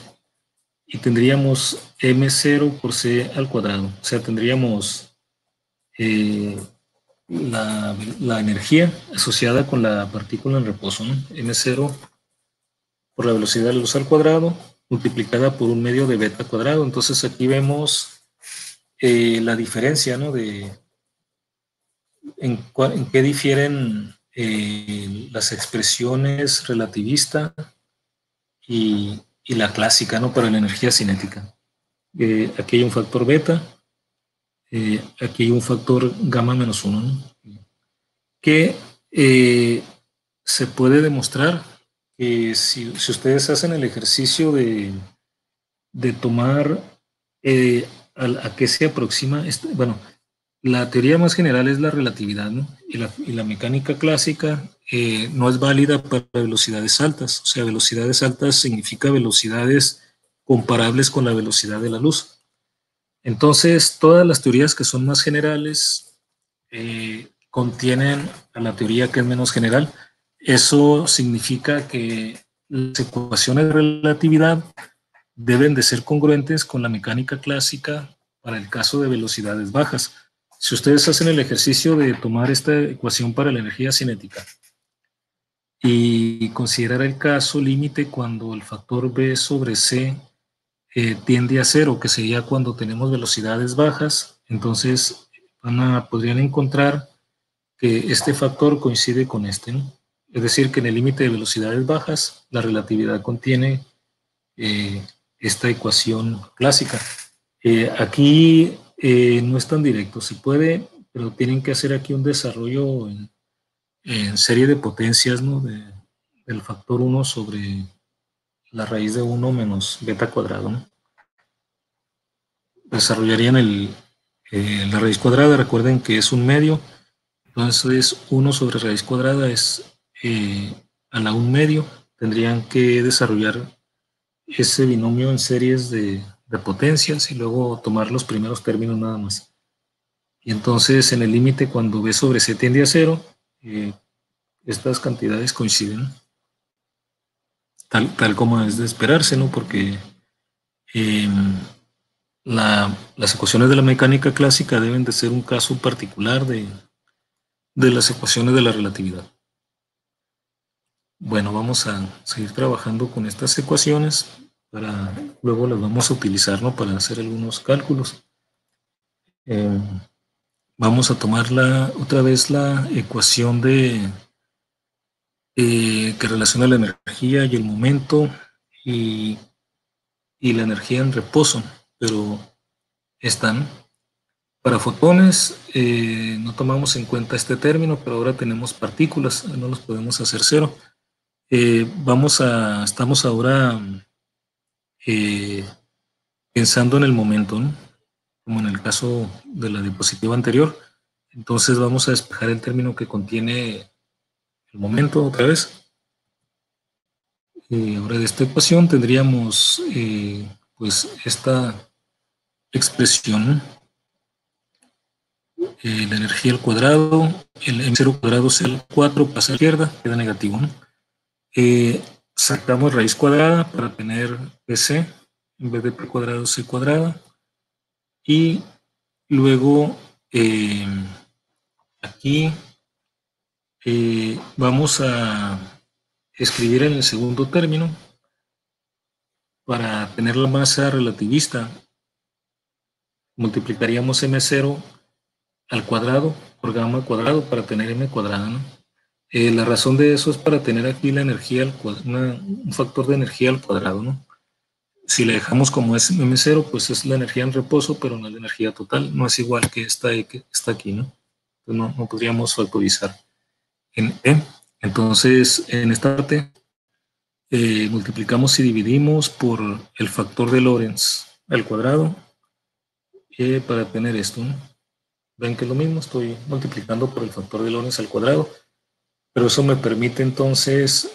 Speaker 1: y tendríamos m0 por c al cuadrado. O sea, tendríamos la energía asociada con la partícula en reposo, ¿no? M0 por la velocidad de la luz al cuadrado multiplicada por un medio de beta cuadrado. Entonces aquí vemos la diferencia, ¿no? En qué difieren las expresiones relativista y la clásica, ¿no? Para la energía cinética. Aquí hay un factor beta, aquí hay un factor gamma menos 1, ¿no? Que se puede demostrar que si ustedes hacen el ejercicio de tomar a qué se aproxima, bueno, la teoría más general es la relatividad, ¿no? Y la mecánica clásica no es válida para velocidades altas. O sea, velocidades altas significa velocidades comparables con la velocidad de la luz. Entonces, todas las teorías que son más generales contienen a la teoría que es menos general. Eso significa que las ecuaciones de relatividad deben de ser congruentes con la mecánica clásica para el caso de velocidades bajas. Si ustedes hacen el ejercicio de tomar esta ecuación para la energía cinética y considerar el caso límite cuando el factor B sobre C tiende a cero, que sería cuando tenemos velocidades bajas, entonces podrían encontrar que este factor coincide con este, ¿no? Es decir, que en el límite de velocidades bajas, la relatividad contiene esta ecuación clásica. Aquí no es tan directo, se puede, pero tienen que hacer aquí un desarrollo en serie de potencias, ¿no? Del factor 1 sobre la raíz de 1 menos beta cuadrado, ¿no? Desarrollarían la raíz cuadrada, recuerden que es un medio, entonces 1 sobre raíz cuadrada es a la 1 medio. Tendrían que desarrollar ese binomio en series de potencias y luego tomar los primeros términos nada más. Y entonces en el límite cuando B sobre C tiende a cero, estas cantidades coinciden, tal como es de esperarse, ¿no? Porque las ecuaciones de la mecánica clásica deben de ser un caso particular de las ecuaciones de la relatividad. Bueno, vamos a seguir trabajando con estas ecuaciones, luego las vamos a utilizar, ¿no? Para hacer algunos cálculos. Vamos a tomar otra vez la ecuación que relaciona la energía y el momento y la energía en reposo, pero están para fotones. No tomamos en cuenta este término, pero ahora tenemos partículas, no los podemos hacer cero. Estamos ahora pensando en el momento, ¿no? Como en el caso de la diapositiva anterior. Entonces vamos a despejar el término que contiene el momento otra vez. Ahora de esta ecuación tendríamos pues esta expresión, la energía al cuadrado, el m0 cuadrado es el 4, pasa a la izquierda, queda negativo, ¿no? Sacamos raíz cuadrada para tener pc en vez de p cuadrado c cuadrada, y luego aquí vamos a escribir en el segundo término para tener la masa relativista. Multiplicaríamos m0 al cuadrado por gamma al cuadrado para tener m cuadrada, ¿no? La razón de eso es para tener aquí la energía al cuadrado, un factor de energía al cuadrado, ¿no? Si le dejamos como es m0, pues es la energía en reposo, pero no es la energía total, no es igual que esta que está aquí, ¿no? Entonces no podríamos factorizar en e. Entonces, en esta parte multiplicamos y dividimos por el factor de Lorentz al cuadrado para tener esto, ¿no? Ven que es lo mismo, estoy multiplicando por el factor de Lorentz al cuadrado, pero eso me permite entonces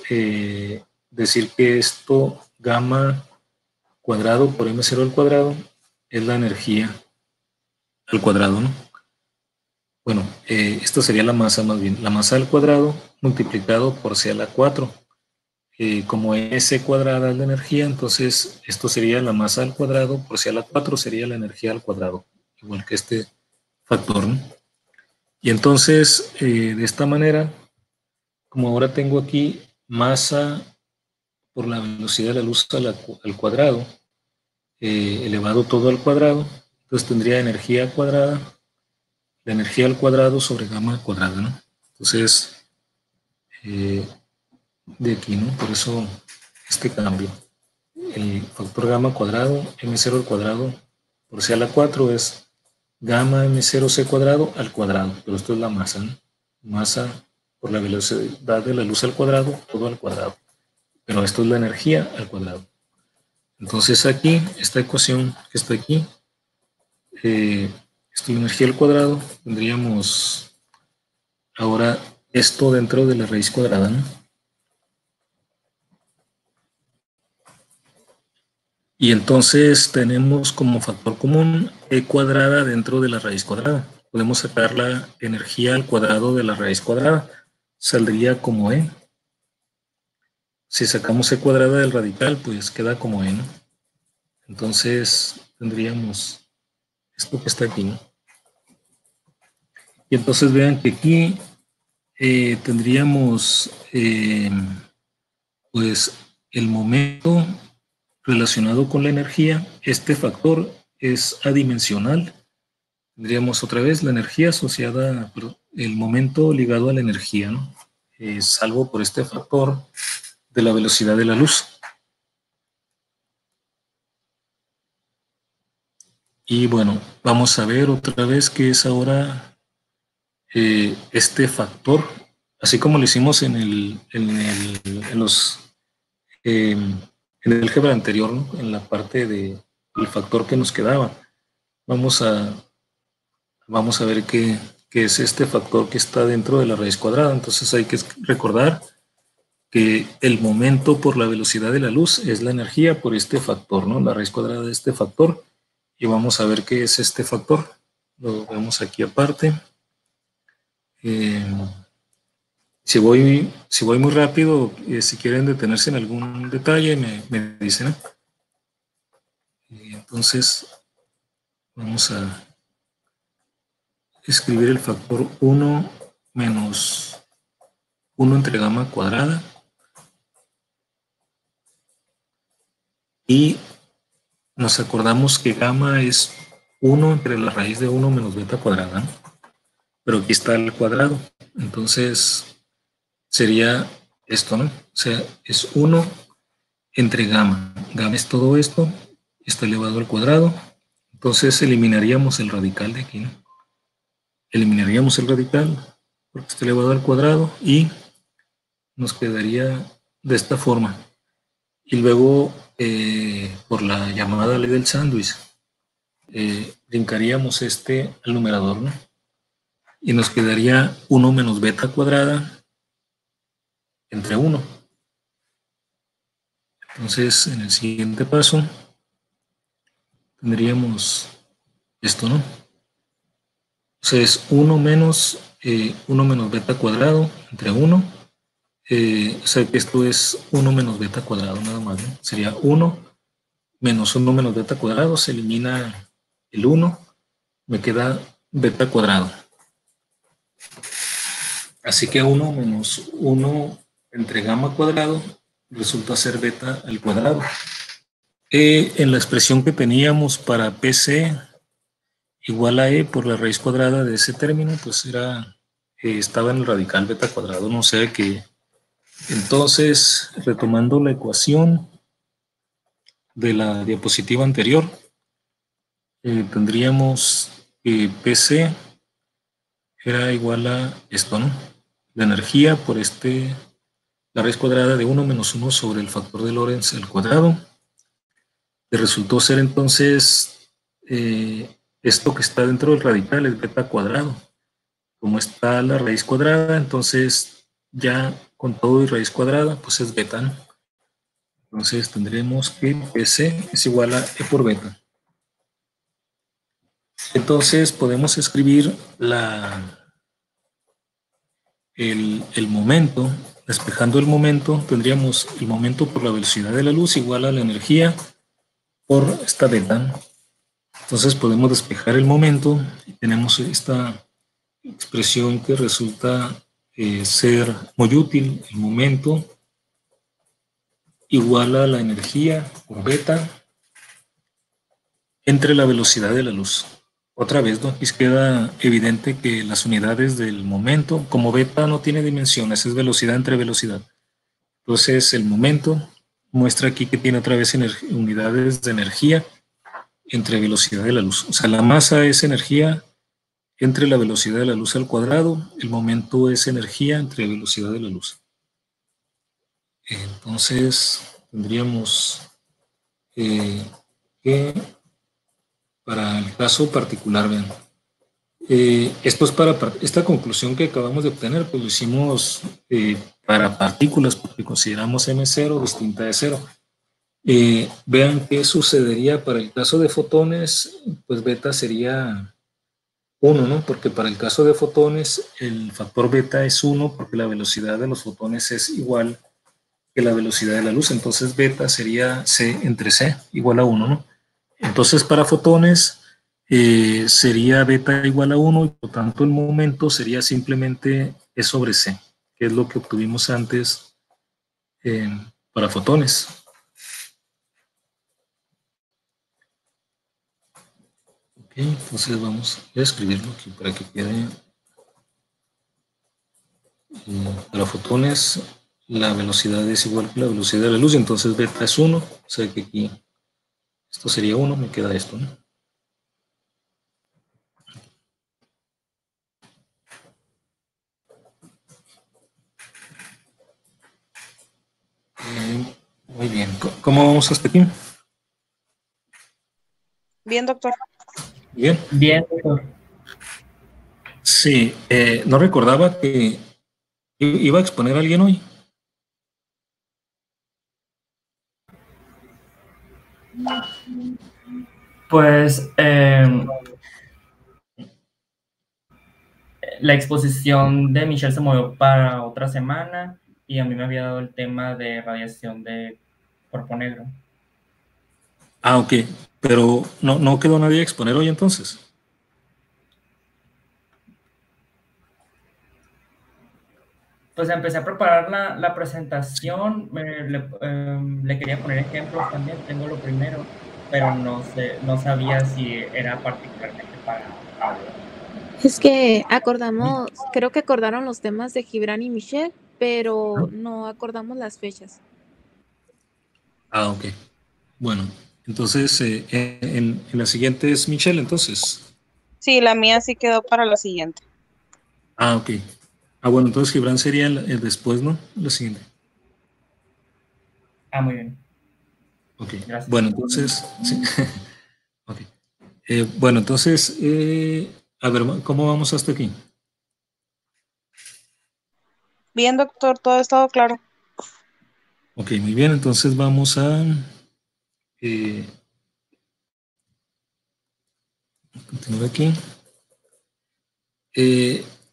Speaker 1: decir que esto, gamma cuadrado por m0 al cuadrado, es la energía al cuadrado, ¿no? Bueno, esto sería la masa más bien, la masa al cuadrado multiplicado por c a la 4. Como s cuadrada es la energía, entonces esto sería la masa al cuadrado por c a la 4 sería la energía al cuadrado, igual que este factor, ¿no? Y entonces, de esta manera, como ahora tengo aquí masa por la velocidad de la luz al cuadrado, elevado todo al cuadrado, entonces tendría energía cuadrada, la energía al cuadrado sobre gamma cuadrada, ¿no? Entonces, de aquí, ¿no? Por eso este cambio. El factor gamma cuadrado, m0 al cuadrado por c a la 4 es gamma m0 c cuadrado al cuadrado, pero esto es la masa, ¿no? Masa por la velocidad de la luz al cuadrado, todo al cuadrado. Pero esto es la energía al cuadrado. Entonces aquí, esta ecuación que está aquí, esto es la energía al cuadrado, tendríamos ahora esto dentro de la raíz cuadrada, ¿no? Y entonces tenemos como factor común e cuadrada dentro de la raíz cuadrada. Podemos sacar la energía al cuadrado de la raíz cuadrada. Saldría como e. Si sacamos e cuadrada del radical, pues queda como e, ¿no? Entonces tendríamos esto que está aquí, ¿no? Y entonces vean que aquí tendríamos pues el momento relacionado con la energía. Este factor es adimensional. Tendríamos otra vez la energía asociada, el momento ligado a la energía, ¿no? Salvo por este factor de la velocidad de la luz. Y bueno, vamos a ver otra vez qué es ahora este factor, así como lo hicimos en el álgebra anterior, ¿no? En la parte del factor que nos quedaba. Vamos a ver qué es este factor que está dentro de la raíz cuadrada. Entonces hay que recordar que el momento por la velocidad de la luz es la energía por este factor, ¿no? La raíz cuadrada de este factor. Y vamos a ver qué es este factor. Lo vemos aquí aparte. Si voy muy rápido, si quieren detenerse en algún detalle, me dicen. Entonces, vamos a escribir el factor 1 menos 1 entre gamma cuadrada. Y nos acordamos que gamma es 1 entre la raíz de 1 menos beta cuadrada, ¿no? Pero aquí está el cuadrado. Entonces, sería esto, ¿no? O sea, es 1 entre gamma. Gamma es todo esto, está elevado al cuadrado. Entonces, eliminaríamos el radical de aquí, ¿no? Eliminaríamos el radical porque está elevado al cuadrado y nos quedaría de esta forma. Y luego, por la llamada ley del sándwich, brincaríamos este al numerador, ¿no? Y nos quedaría 1 menos beta cuadrada entre 1. Entonces, en el siguiente paso, tendríamos esto, ¿no? O sea, es 1 menos beta cuadrado entre 1. O sea, que esto es 1 menos beta cuadrado nada más, ¿no? Sería 1 menos 1 menos beta cuadrado, se elimina el 1, me queda beta cuadrado. Así que 1 menos 1 entre gamma cuadrado resulta ser beta al cuadrado. En la expresión que teníamos para PC igual a E por la raíz cuadrada de ese término, pues estaba en el radical beta cuadrado, no sé qué. Entonces, retomando la ecuación de la diapositiva anterior, tendríamos que PC era igual a esto, ¿no? La energía por este la raíz cuadrada de 1 menos 1 sobre el factor de Lorentz al cuadrado. Le resultó ser entonces esto que está dentro del radical es beta cuadrado. Como está la raíz cuadrada, entonces ya con todo y raíz cuadrada, pues es beta, ¿no? Entonces tendremos que PC es igual a E por beta. Entonces podemos escribir el momento. Despejando el momento, tendríamos el momento por la velocidad de la luz igual a la energía por esta beta. Entonces podemos despejar el momento y tenemos esta expresión que resulta ser muy útil. El momento igual a la energía por beta entre la velocidad de la luz. Otra vez, ¿no? Aquí queda evidente que las unidades del momento, como beta no tiene dimensiones, es velocidad entre velocidad. Entonces el momento muestra aquí que tiene otra vez unidades de energía entre velocidad de la luz. O sea, la masa es energía entre la velocidad de la luz al cuadrado, el momento es energía entre velocidad de la luz. Entonces tendríamos que para el caso particular, vean, esto es para esta conclusión que acabamos de obtener, pues lo hicimos para partículas porque consideramos M0 distinta de 0. Vean qué sucedería para el caso de fotones, pues beta sería 1, ¿no? Porque para el caso de fotones el factor beta es 1 porque la velocidad de los fotones es igual que la velocidad de la luz, entonces beta sería C entre C igual a 1, ¿no? Entonces para fotones sería beta igual a 1 y por tanto el momento sería simplemente E sobre C, que es lo que obtuvimos antes para fotones. Ok, entonces vamos a escribirlo aquí para que quede. Para fotones la velocidad es igual que la velocidad de la luz, entonces beta es 1, o sea que aquí esto sería 1, me queda esto, ¿no? Muy bien, ¿cómo vamos hasta aquí?
Speaker 3: Bien, doctor.
Speaker 1: Bien.
Speaker 4: Bien, doctor.
Speaker 1: Sí, no recordaba que iba a exponer a alguien hoy.
Speaker 4: Pues la exposición de Michelle se movió para otra semana y a mí me había dado el tema de radiación de cuerpo negro.
Speaker 1: Ah, ok, pero no quedó nadie a exponer hoy entonces.
Speaker 4: Pues empecé a preparar la presentación, le quería poner ejemplos también, tengo lo primero, pero no sabía si era particularmente para ahora.
Speaker 5: Es que acordamos, creo que acordaron los temas de Gibran y Michelle, pero no acordamos las fechas.
Speaker 1: Ah, ok. Bueno, entonces en la siguiente es Michelle, entonces.
Speaker 3: Sí, la mía sí quedó para la siguiente.
Speaker 1: Ah, ok. Ah, bueno, entonces Gibran sería el después, ¿no? La siguiente.
Speaker 4: Ah, muy bien.
Speaker 1: Ok.
Speaker 4: Gracias.
Speaker 1: Bueno, entonces, sí. Ok. Bueno, entonces, a ver, ¿cómo vamos hasta aquí?
Speaker 3: Bien, doctor, todo ha estado claro.
Speaker 1: Ok, muy bien, entonces vamos a continuar aquí.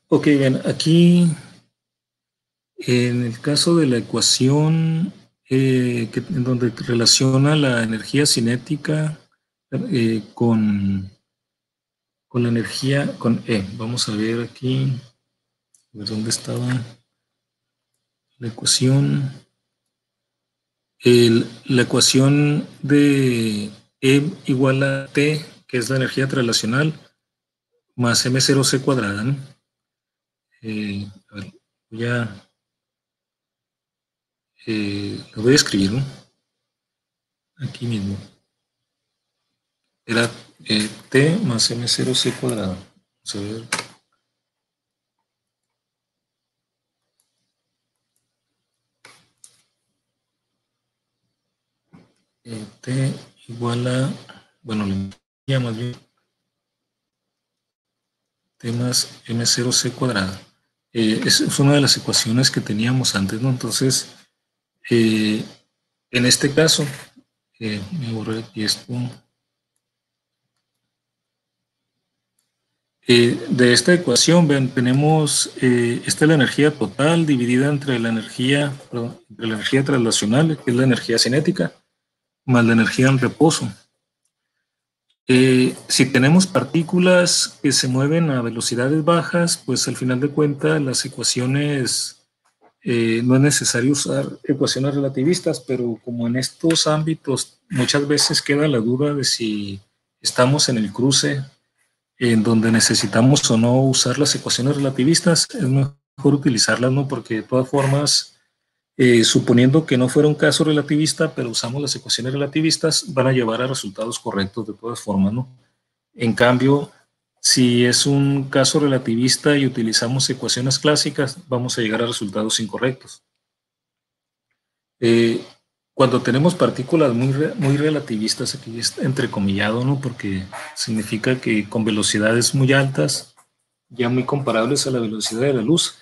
Speaker 1: Ok, bien, aquí en el caso de la ecuación en donde relaciona la energía cinética con la energía, con E. Vamos a ver aquí, a ver dónde estaba la ecuación. La ecuación de E igual a T, que es la energía translacional, más M0C cuadrada, ¿no? A ver, lo voy a escribir, ¿no? Aquí mismo. Era T más M0C cuadrado. Vamos a ver. T igual a, bueno, la energía más bien, T más M0C cuadrada. Es una de las ecuaciones que teníamos antes, ¿no? Entonces, en este caso, me borré aquí esto. De esta ecuación, vean, tenemos, esta es la energía total dividida entre la energía traslacional, que es la energía cinética, más la energía en reposo. Si tenemos partículas que se mueven a velocidades bajas, pues al final de cuentas las ecuaciones, no es necesario usar ecuaciones relativistas, pero como en estos ámbitos muchas veces queda la duda de si estamos en el cruce en donde necesitamos o no usar las ecuaciones relativistas, es mejor utilizarlas, ¿no? Porque de todas formas, suponiendo que no fuera un caso relativista, pero usamos las ecuaciones relativistas, van a llevar a resultados correctos de todas formas, ¿no? En cambio, si es un caso relativista y utilizamos ecuaciones clásicas, vamos a llegar a resultados incorrectos. Cuando tenemos partículas muy relativistas, aquí es entrecomillado, ¿no? Porque significa que con velocidades muy altas, ya muy comparables a la velocidad de la luz,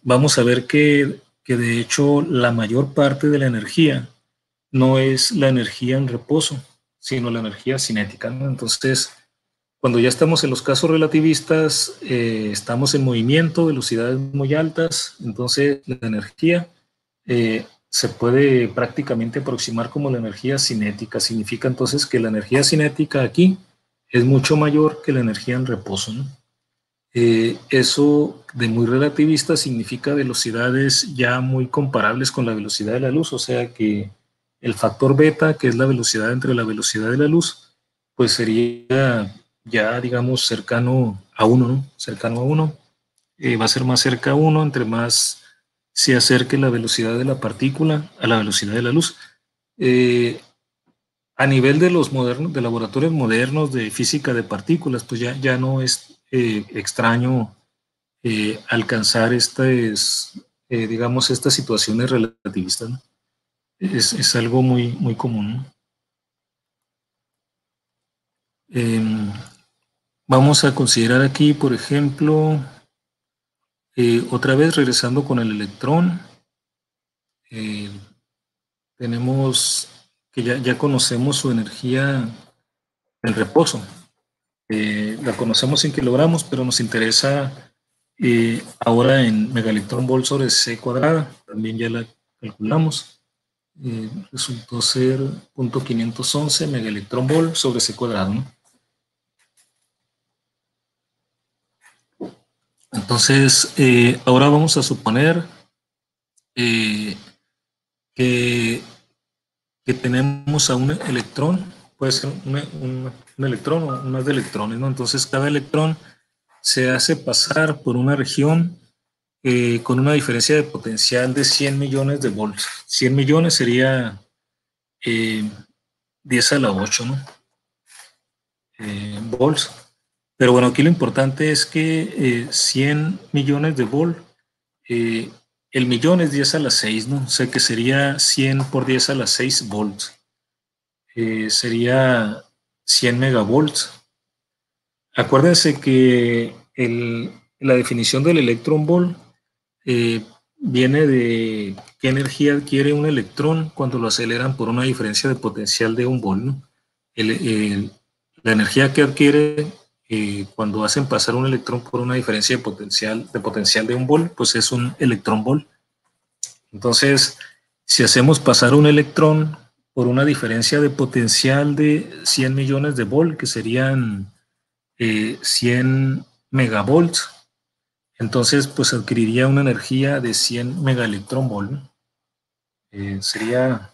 Speaker 1: vamos a ver que de hecho la mayor parte de la energía no es la energía en reposo, sino la energía cinética, ¿no? Entonces, cuando ya estamos en los casos relativistas, estamos en movimiento, velocidades muy altas, entonces la energía se puede prácticamente aproximar como la energía cinética. Significa entonces que la energía cinética aquí es mucho mayor que la energía en reposo, ¿no? Eso de muy relativista significa velocidades ya muy comparables con la velocidad de la luz, o sea que el factor beta, que es la velocidad entre la velocidad de la luz, pues sería ya, digamos, cercano a 1, ¿no? Cercano a 1. Va a ser más cerca a 1 entre más se acerque la velocidad de la partícula a la velocidad de la luz. A nivel de los modernos, de laboratorios modernos de física de partículas, pues ya no es extraño alcanzar digamos, estas situaciones relativistas, ¿no? Es algo muy común, ¿no? Vamos a considerar aquí, por ejemplo, otra vez regresando con el electrón, tenemos que ya conocemos su energía en reposo. La conocemos en kilogramos, pero nos interesa ahora en megaelectrón-volt sobre c cuadrada. También ya la calculamos. Resultó ser 0.511 megaelectrón-volt sobre c cuadrado, ¿no? Entonces, ahora vamos a suponer que tenemos a un electrón, puede ser un electrón o unas de electrones, ¿no? Entonces, cada electrón se hace pasar por una región con una diferencia de potencial de 100 millones de volts. 100 millones sería 10 a la 8, ¿no? Volts. Pero bueno, aquí lo importante es que 100 millones de volts, el millón es 10 a la 6, ¿no? O sea que sería 100 por 10 a la 6 volts. Sería 100 megavolts. Acuérdense que la definición del electrón volt viene de qué energía adquiere un electrón cuando lo aceleran por una diferencia de potencial de 1 volt, ¿no? La energía que adquiere cuando hacen pasar un electrón por una diferencia de potencial de 1 volt, pues es un electrón volt. Entonces, si hacemos pasar un electrón por una diferencia de potencial de 100 millones de volt, que serían 100 megavolts, entonces pues adquiriría una energía de 100 megaelectrón volt, ¿no? Sería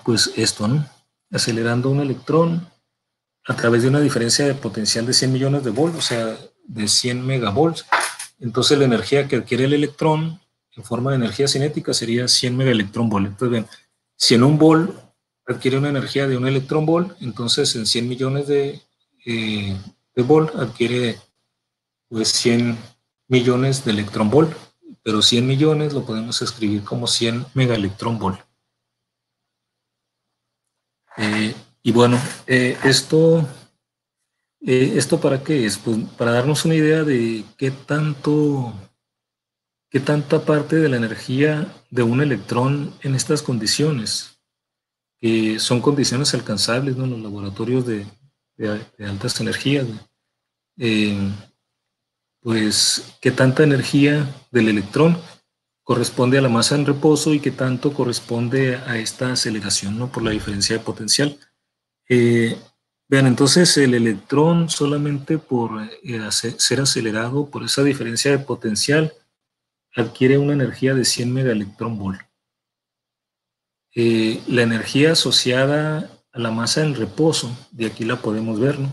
Speaker 1: pues esto, ¿no? Acelerando un electrón a través de una diferencia de potencial de 100 millones de volts, o sea, de 100 megavolts. Entonces la energía que adquiere el electrón en forma de energía cinética sería 100 megaelectrón volt. Entonces, bien, si en un volt adquiere una energía de un electrón volt, entonces en 100 millones de volt adquiere pues 100 millones de electrón volt, pero 100 millones lo podemos escribir como 100 megaelectrón volt. Y bueno, ¿esto para qué es? Pues para darnos una idea de qué tanta parte de la energía de un electrón en estas condiciones, que son condiciones alcanzables, ¿no?, en los laboratorios de altas energías, pues qué tanta energía del electrón corresponde a la masa en reposo y qué tanto corresponde a esta aceleración, ¿no?, por la diferencia de potencial. Vean, entonces el electrón solamente por ser acelerado por esa diferencia de potencial adquiere una energía de 100 megaelectronvolt. La energía asociada a la masa en reposo, de aquí la podemos ver, ¿no?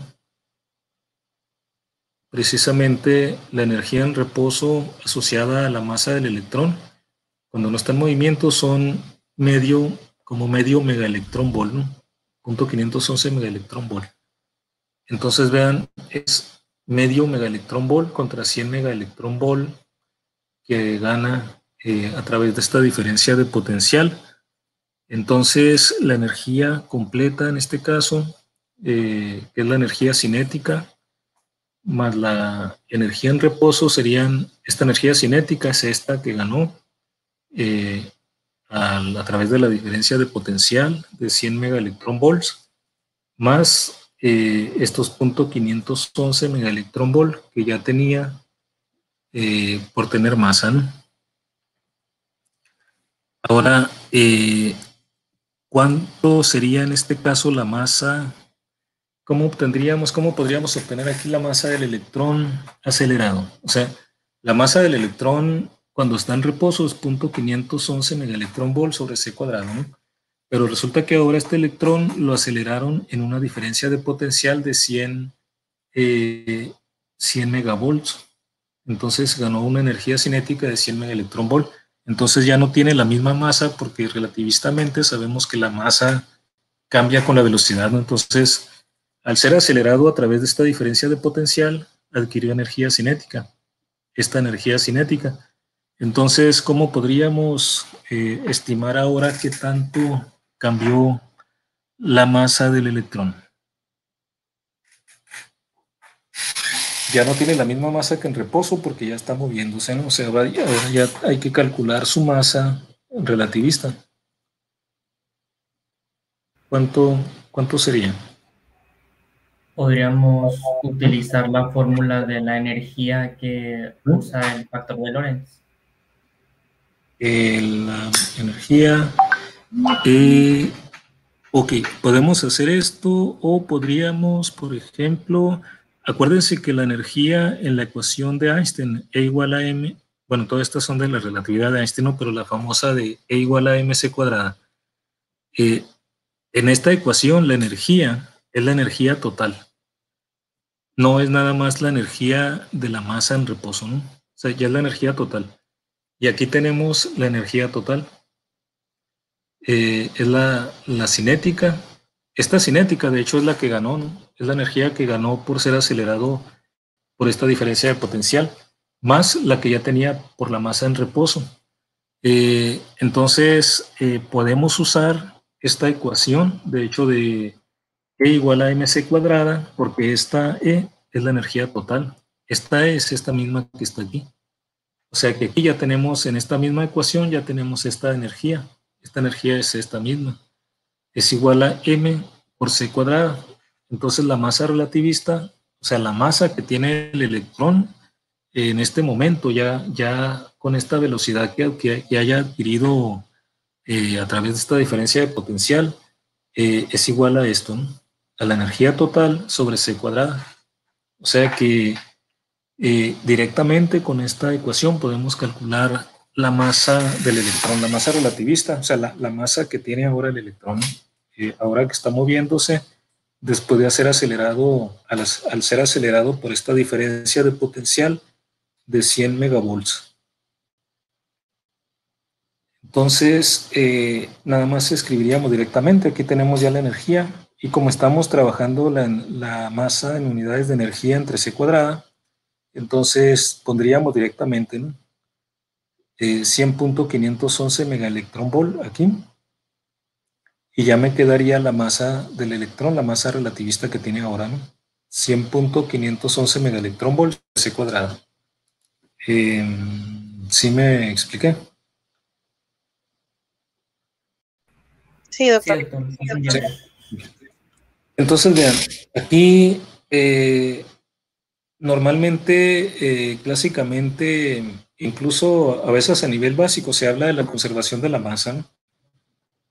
Speaker 1: Precisamente la energía en reposo asociada a la masa del electrón, cuando no está en movimiento, son como medio megaelectronvolt, ¿no? 0.511 megaelectronvolt. Entonces vean, es medio megaelectronvolt contra 100 megaelectronvolt que gana a través de esta diferencia de potencial. Entonces la energía completa en este caso, que es la energía cinética, más la energía en reposo serían, esta energía cinética es esta que ganó a través de la diferencia de potencial de 100 megaelectronvolts, más estos 0.511 megaelectronvolt que ya tenía por tener masa, ¿no? Ahora, ¿cuánto sería en este caso la masa? ¿Cómo podríamos obtener aquí la masa del electrón acelerado? O sea, la masa del electrón cuando está en reposo es 0.511 megaelectronvolt sobre c cuadrado, ¿no? Pero resulta que ahora este electrón lo aceleraron en una diferencia de potencial de 100 megavolts. Entonces ganó una energía cinética de 100 megaelectronvolt. Entonces ya no tiene la misma masa porque relativistamente sabemos que la masa cambia con la velocidad, ¿no? Entonces, al ser acelerado a través de esta diferencia de potencial, adquirió energía cinética, esta energía cinética. Entonces, ¿cómo podríamos estimar ahora qué tanto cambió la masa del electrón? Ya no tiene la misma masa que en reposo porque ya está moviéndose, ¿no? O sea, ahora ya hay que calcular su masa relativista. ¿Cuánto sería?
Speaker 4: Podríamos utilizar la fórmula de la energía que usa el factor de Lorentz.
Speaker 1: La energía. Ok, podemos hacer esto o podríamos, por ejemplo, acuérdense que la energía en la ecuación de Einstein, E igual a m, bueno, todas estas son de la relatividad de Einstein, ¿no? Pero la famosa de E igual a mc cuadrada. En esta ecuación la energía es la energía total. No es nada más la energía de la masa en reposo, ¿no? O sea, ya es la energía total. Y aquí tenemos la energía total. Es la cinética. Esta cinética, de hecho, es la que ganó, ¿no? Es la energía que ganó por ser acelerado por esta diferencia de potencial, más la que ya tenía por la masa en reposo. Entonces, podemos usar esta ecuación, de hecho, de E igual a mc cuadrada, porque esta E es la energía total. Esta E es esta misma que está aquí. O sea que aquí ya tenemos, en esta misma ecuación, ya tenemos esta energía. Esta energía es esta misma. Es igual a m por c cuadrada. Entonces la masa relativista, o sea, la masa que tiene el electrón en este momento, ya con esta velocidad que haya adquirido a través de esta diferencia de potencial, es igual a esto, ¿no? A la energía total sobre c cuadrada. O sea que directamente con esta ecuación podemos calcular la masa del electrón, la masa relativista, o sea, la masa que tiene ahora el electrón, ahora que está moviéndose después de ser acelerado, al ser acelerado por esta diferencia de potencial de 100 megavolts. Entonces, nada más escribiríamos directamente, aquí tenemos ya la energía, y como estamos trabajando la masa en unidades de energía entre c cuadrada, entonces pondríamos directamente, ¿no? 100.511 megaelectronvolt aquí, y ya me quedaría la masa del electrón, la masa relativista que tiene ahora, ¿no? 100.511 megaelectronvolts por c cuadrado. ¿Sí me expliqué?
Speaker 3: Sí,
Speaker 4: Sí,
Speaker 3: doctor.
Speaker 4: doctor. Sí, se entiende.
Speaker 1: Entonces, vean, aquí normalmente, clásicamente, incluso a veces a nivel básico se habla de la conservación de la masa, ¿no?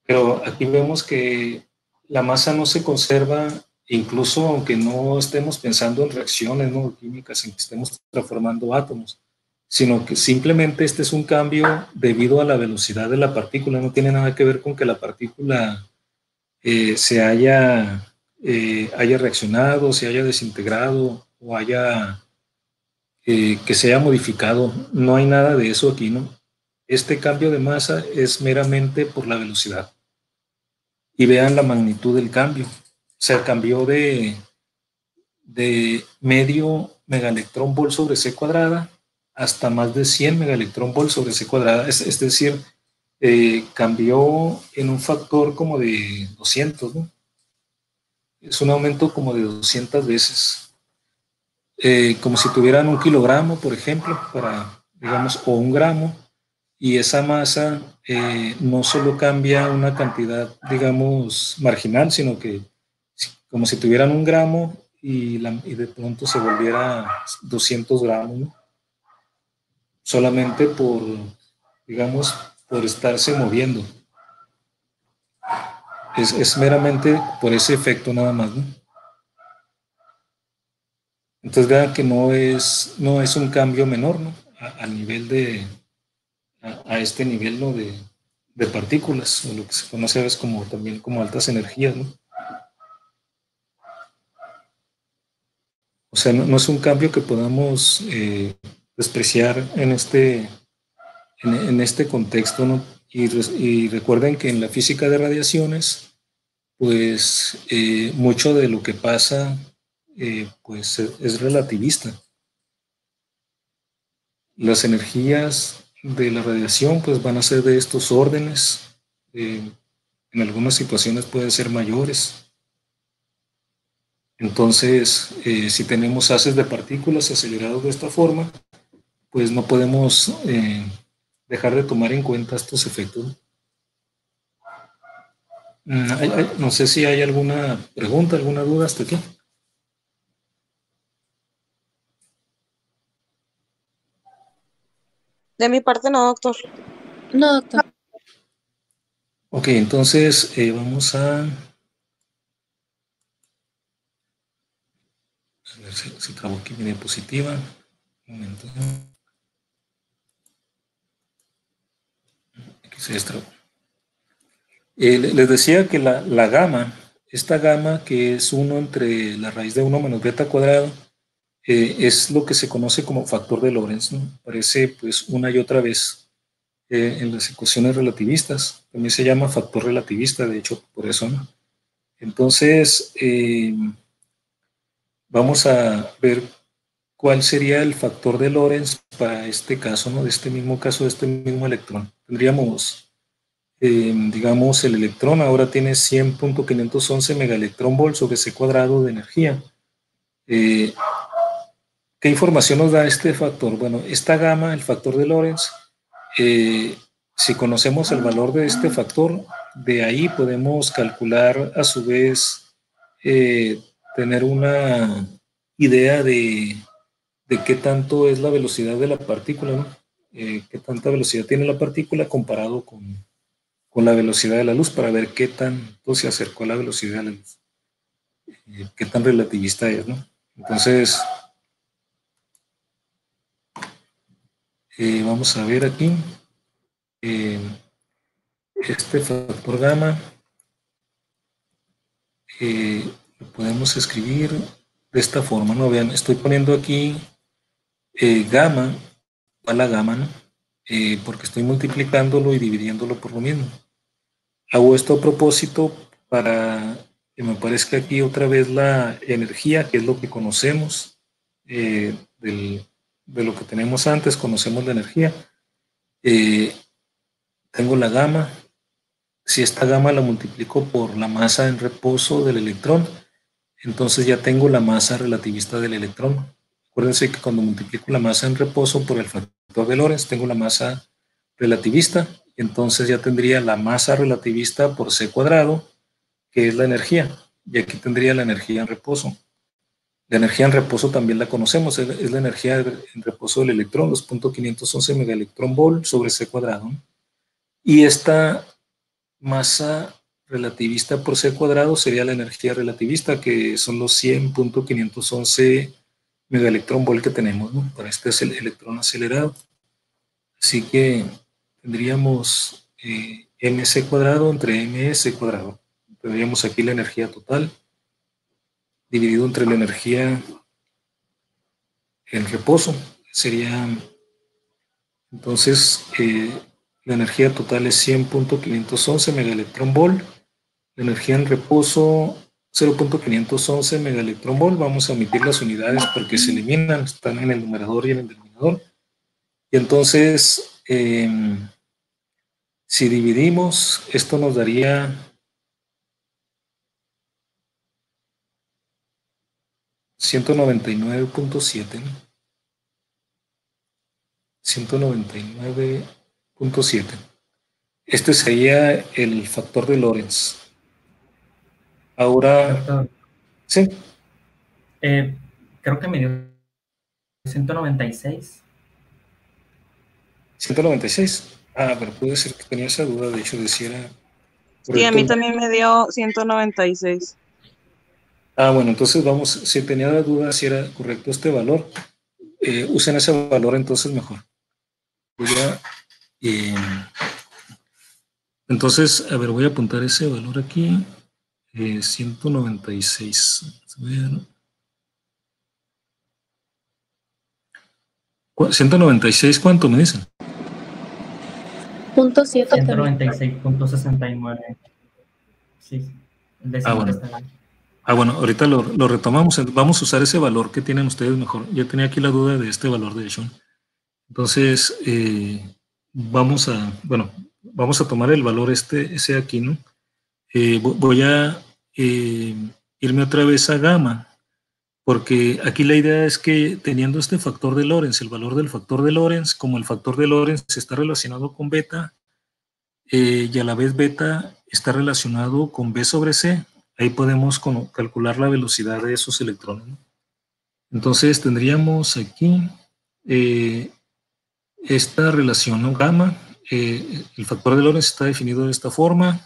Speaker 1: Pero aquí vemos que la masa no se conserva, incluso aunque no estemos pensando en reacciones, ¿no?, químicas, en que estemos transformando átomos, sino que simplemente este es un cambio debido a la velocidad de la partícula. No tiene nada que ver con que la partícula se haya reaccionado, se haya desintegrado o que se haya modificado. No hay nada de eso aquí, ¿no? Este cambio de masa es meramente por la velocidad. Y vean la magnitud del cambio. Se cambió de medio megaelectronvolt sobre C cuadrada hasta más de 100 megaelectronvolt sobre C cuadrada. Es decir, cambió en un factor como de 200, ¿no? Es un aumento como de 200 veces. Como si tuvieran 1 kilogramo, por ejemplo, digamos, o 1 gramo, y esa masa no solo cambia una cantidad, digamos, marginal, sino que como si tuvieran 1 gramo y de pronto se volviera 200 gramos, ¿no? Solamente digamos, por estarse moviendo. Es meramente por ese efecto nada más, ¿no? Entonces vean que no es un cambio menor, ¿no? Al nivel a este nivel, ¿no?, de partículas, o lo que se conoce a veces también como altas energías, ¿no? O sea, no es un cambio que podamos despreciar en este contexto, ¿no? Y recuerden que en la física de radiaciones, pues mucho de lo que pasa pues es relativista. Las energías de la radiación pues van a ser de estos órdenes. En algunas situaciones pueden ser mayores. Entonces, si tenemos haces de partículas acelerados de esta forma, pues no podemos dejar de tomar en cuenta estos efectos. No sé si hay alguna pregunta, alguna duda hasta aquí.
Speaker 3: De mi parte no, doctor.
Speaker 5: No, doctor.
Speaker 1: Ok, entonces vamos a ver si trabo aquí mi diapositiva. Un momento. Aquí se destrabó. Les decía que la gama, esta gama que es 1 entre la raíz de 1 menos beta cuadrado, es lo que se conoce como factor de Lorentz, ¿no? Aparece pues una y otra vez en las ecuaciones relativistas. También se llama factor relativista, de hecho, por eso, ¿no? Entonces, vamos a ver cuál sería el factor de Lorentz para este caso, ¿no? De este mismo caso, de este mismo electrón. Tendríamos, digamos, el electrón ahora tiene 100.511 megaelectronvolts sobre C cuadrado de energía. ¿Qué información nos da este factor? Bueno, esta gama, el factor de Lorentz, si conocemos el valor de este factor, de ahí podemos calcular a su vez, tener una idea de qué tanto es la velocidad de la partícula, ¿no? Qué tanta velocidad tiene la partícula comparado con la velocidad de la luz, para ver qué tanto se acercó a la velocidad de la luz, qué tan relativista es, ¿no? Entonces, vamos a ver aquí, este factor gamma, lo podemos escribir de esta forma, ¿no? Vean, estoy poniendo aquí gamma, a la gamma, ¿no? Porque estoy multiplicándolo y dividiéndolo por lo mismo. Hago esto a propósito para que me aparezca aquí otra vez la energía, que es lo que conocemos de lo que tenemos antes. Conocemos la energía. Tengo la gamma, si esta gamma la multiplico por la masa en reposo del electrón, entonces ya tengo la masa relativista del electrón. Acuérdense que cuando multiplico la masa en reposo por el factor de Lorentz, tengo la masa relativista, entonces ya tendría la masa relativista por C cuadrado, que es la energía, y aquí tendría la energía en reposo. La energía en reposo también la conocemos, es la energía en reposo del electrón, 2.511 megaelectronvolt sobre C cuadrado. Y esta masa relativista por C cuadrado sería la energía relativista, que son los 100.511 megaelectronvolt que tenemos, ¿no? Para este electrón acelerado. Así que tendríamos mc cuadrado entre ms cuadrado. Tendríamos aquí la energía total dividido entre la energía en reposo. Sería, entonces, la energía total es 100.511 megaelectronvolt. La energía en reposo, 0.511 megaelectronvolt. Vamos a omitir las unidades porque se eliminan, están en el numerador y en el denominador. Y entonces, si dividimos, esto nos daría 199.7. 199.7. Este sería el factor de Lorentz. Ahora,
Speaker 4: Doctor,
Speaker 1: sí,
Speaker 4: creo que me dio 196.
Speaker 1: 196. Ah, pero puede ser que tenía esa duda, de hecho, de si era
Speaker 3: Sí, a mí
Speaker 1: correcto.
Speaker 3: también me dio 196.
Speaker 1: Ah, bueno, entonces vamos, si tenía la duda si era correcto este valor, usen ese valor entonces mejor. Voy a, entonces, a ver, voy a apuntar ese valor aquí. 196. A ver. 196, ¿cuánto me dicen?
Speaker 5: Punto 7 también.
Speaker 4: 196.69. Sí, el décimo
Speaker 1: bueno.
Speaker 4: está bien.
Speaker 1: Bueno, ahorita lo retomamos. Vamos a usar ese valor que tienen ustedes mejor. Ya tenía aquí la duda de este valor de Eshon. Entonces, vamos a tomar el valor ese aquí, ¿no? Voy a irme otra vez a gamma, porque aquí la idea es que teniendo este factor de Lorentz, el valor del factor de Lorentz, como el factor de Lorentz está relacionado con beta, y a la vez beta está relacionado con B sobre C, ahí podemos calcular la velocidad de esos electrones, ¿no? Entonces tendríamos aquí esta relación, ¿no? Gamma, el factor de Lorentz está definido de esta forma.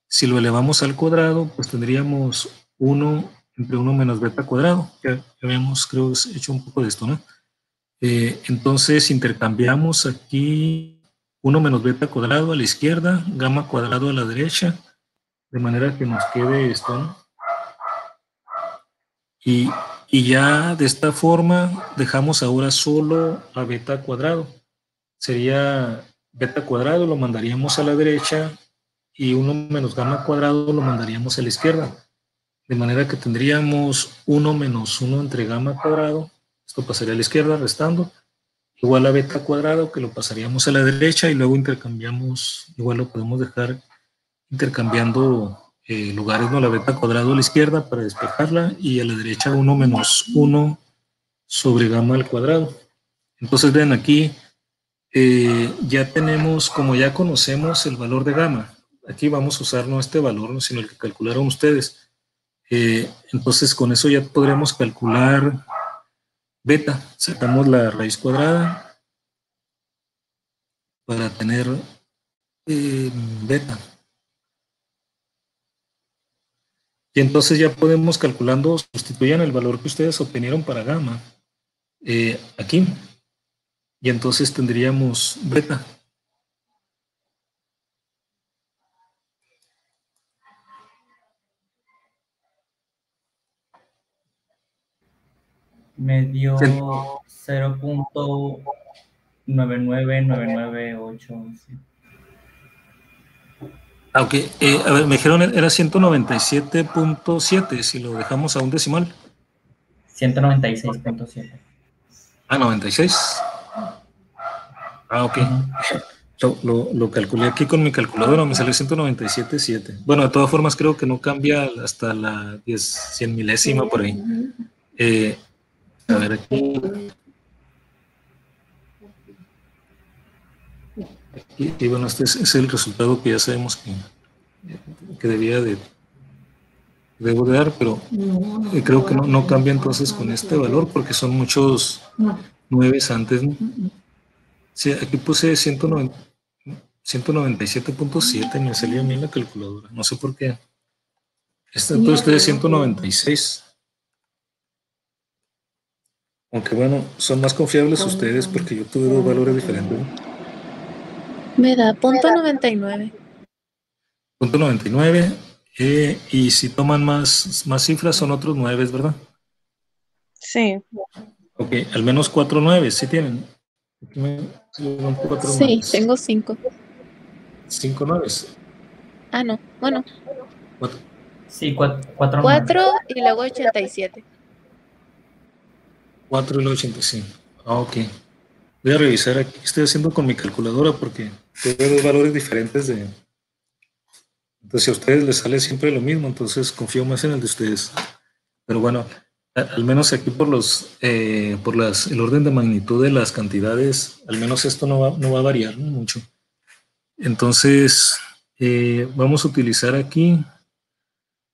Speaker 1: Si lo elevamos al cuadrado, pues tendríamos 1 entre 1 menos beta cuadrado. Ya habíamos, creo, hecho un poco de esto, ¿no? Entonces intercambiamos aquí 1 menos beta cuadrado a la izquierda, gamma cuadrado a la derecha, de manera que nos quede esto, ¿no? Y ya de esta forma dejamos ahora solo a beta cuadrado. Sería beta cuadrado, lo mandaríamos a la derecha, y 1 menos gamma cuadrado lo mandaríamos a la izquierda. De manera que tendríamos 1 menos 1 entre gamma cuadrado, esto pasaría a la izquierda restando, igual a beta cuadrado, que lo pasaríamos a la derecha, y luego intercambiamos, igual lo podemos dejar intercambiando lugares, ¿no? La beta cuadrado a la izquierda para despejarla, y a la derecha 1 menos 1 sobre gamma al cuadrado. Entonces ven aquí, ya tenemos, como ya conocemos el valor de gamma, aquí vamos a usar no este valor, ¿no? Sino el que calcularon ustedes. Entonces con eso ya podremos calcular beta. Sacamos la raíz cuadrada para tener beta. Y entonces ya podemos calculando, sustituyan el valor que ustedes obtenieron para gamma aquí. Y entonces tendríamos beta.
Speaker 4: Me dio 0.99998. Sí.
Speaker 1: Ok, a ver, me dijeron era 197.7 si lo dejamos a un decimal.
Speaker 4: 196.7.
Speaker 1: 96. Ok. Lo calculé aquí con mi calculadora, me salió 197.7. Bueno, de todas formas creo que no cambia hasta la 100 milésima por ahí. A ver aquí. Y bueno, este es el resultado que ya sabemos que debo de dar, pero creo que no cambia entonces con este valor porque son muchos 9 antes, ¿no? Sí, aquí puse 197.7, me salió a mí en la calculadora, no sé por qué. Esta puede ustedes 196. Aunque bueno, son más confiables ustedes porque yo tuve dos valores diferentes, ¿no?
Speaker 5: Me da .99.
Speaker 1: .99. Y si toman más cifras son otros 9, ¿verdad?
Speaker 3: Sí.
Speaker 1: Ok, al menos 4 9, ¿sí tienen? Aquí
Speaker 5: Sí, tengo 5.
Speaker 1: 5 9.
Speaker 5: Ah, no. Bueno,
Speaker 1: 4.
Speaker 4: Sí, 4
Speaker 5: 4 y luego 87.
Speaker 1: 4 y luego 85. Ah, ok. Voy a revisar aquí. Estoy haciendo con mi calculadora porque tuve dos valores diferentes de... Entonces, si a ustedes les sale siempre lo mismo, entonces confío más en el de ustedes. Pero bueno, al menos aquí por el orden de magnitud de las cantidades, al menos esto no va a variar, ¿no? Mucho. Entonces, vamos a utilizar aquí,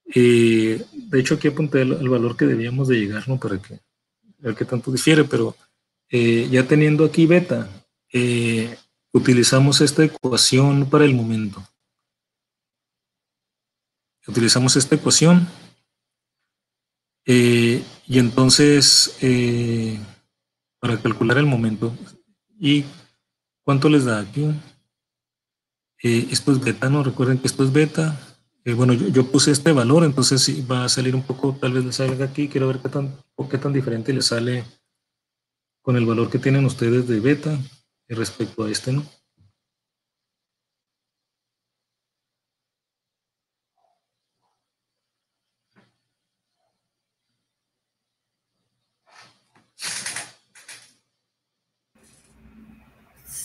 Speaker 1: de hecho aquí apunté el valor que debíamos de llegar, ¿no? Para que ver qué tanto difiere, pero ya teniendo aquí beta, utilizamos esta ecuación para el momento. Utilizamos esta ecuación y entonces para calcular el momento. ¿Y cuánto les da aquí? Esto es beta, ¿no? Recuerden que esto es beta. Bueno, yo puse este valor, entonces sí, va a salir un poco, tal vez les salga aquí. Quiero ver qué tan diferente les sale con el valor que tienen ustedes de beta respecto a este, ¿no?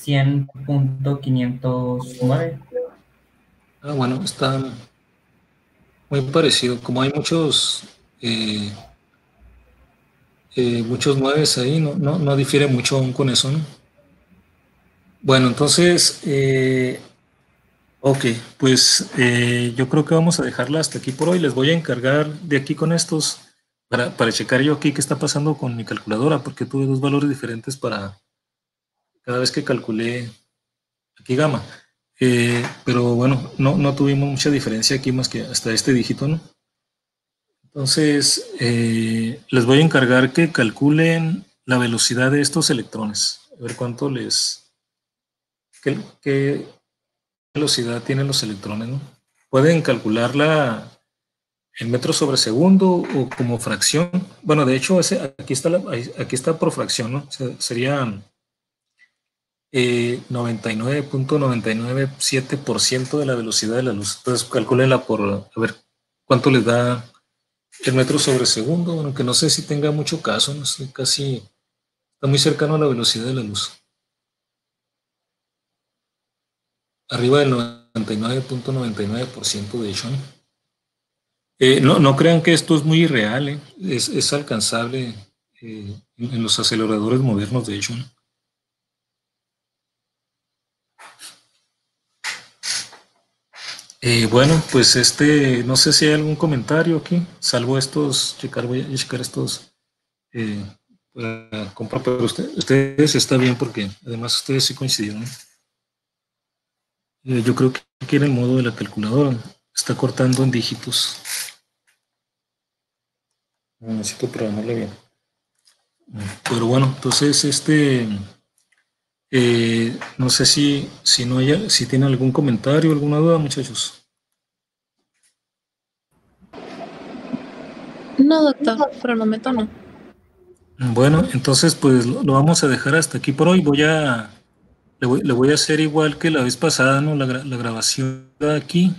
Speaker 4: .509.
Speaker 1: Ah, bueno, está muy parecido. Como hay muchos 9 ahí, no difiere mucho aún con eso, ¿no? Bueno, entonces, ok, pues yo creo que vamos a dejarla hasta aquí por hoy. Les voy a encargar de aquí con estos para checar yo aquí qué está pasando con mi calculadora, porque tuve dos valores diferentes para cada vez que calculé aquí gamma. Pero bueno, no tuvimos mucha diferencia aquí más que hasta este dígito, ¿no? Entonces, les voy a encargar que calculen la velocidad de estos electrones. A ver cuánto qué velocidad tienen los electrones, ¿no? Pueden calcularla en metros sobre segundo o como fracción. Bueno, de hecho, aquí está por fracción, ¿no? O sea, sería 99.997% de la velocidad de la luz. Entonces, calcúlenla a ver cuánto les da el metro sobre segundo. Bueno, que no sé si tenga mucho caso, no sé, casi está muy cercano a la velocidad de la luz. Arriba del 99.99% de hecho, ¿no? No crean que esto es muy irreal, es alcanzable en los aceleradores modernos, de hecho, ¿no? Bueno, pues no sé si hay algún comentario aquí, salvo estos, voy a checar estos para comprar, pero ustedes está bien porque además ustedes sí coincidieron, ¿no? Yo creo que aquí en el modo de la calculadora está cortando en dígitos. Necesito programarle bien. Pero bueno, entonces no sé si tienen algún comentario, alguna duda, muchachos.
Speaker 5: No, doctor, por el momento no.
Speaker 1: Bueno, entonces pues lo vamos a dejar hasta aquí por hoy. Le voy a hacer igual que la vez pasada, ¿no? La grabación de aquí.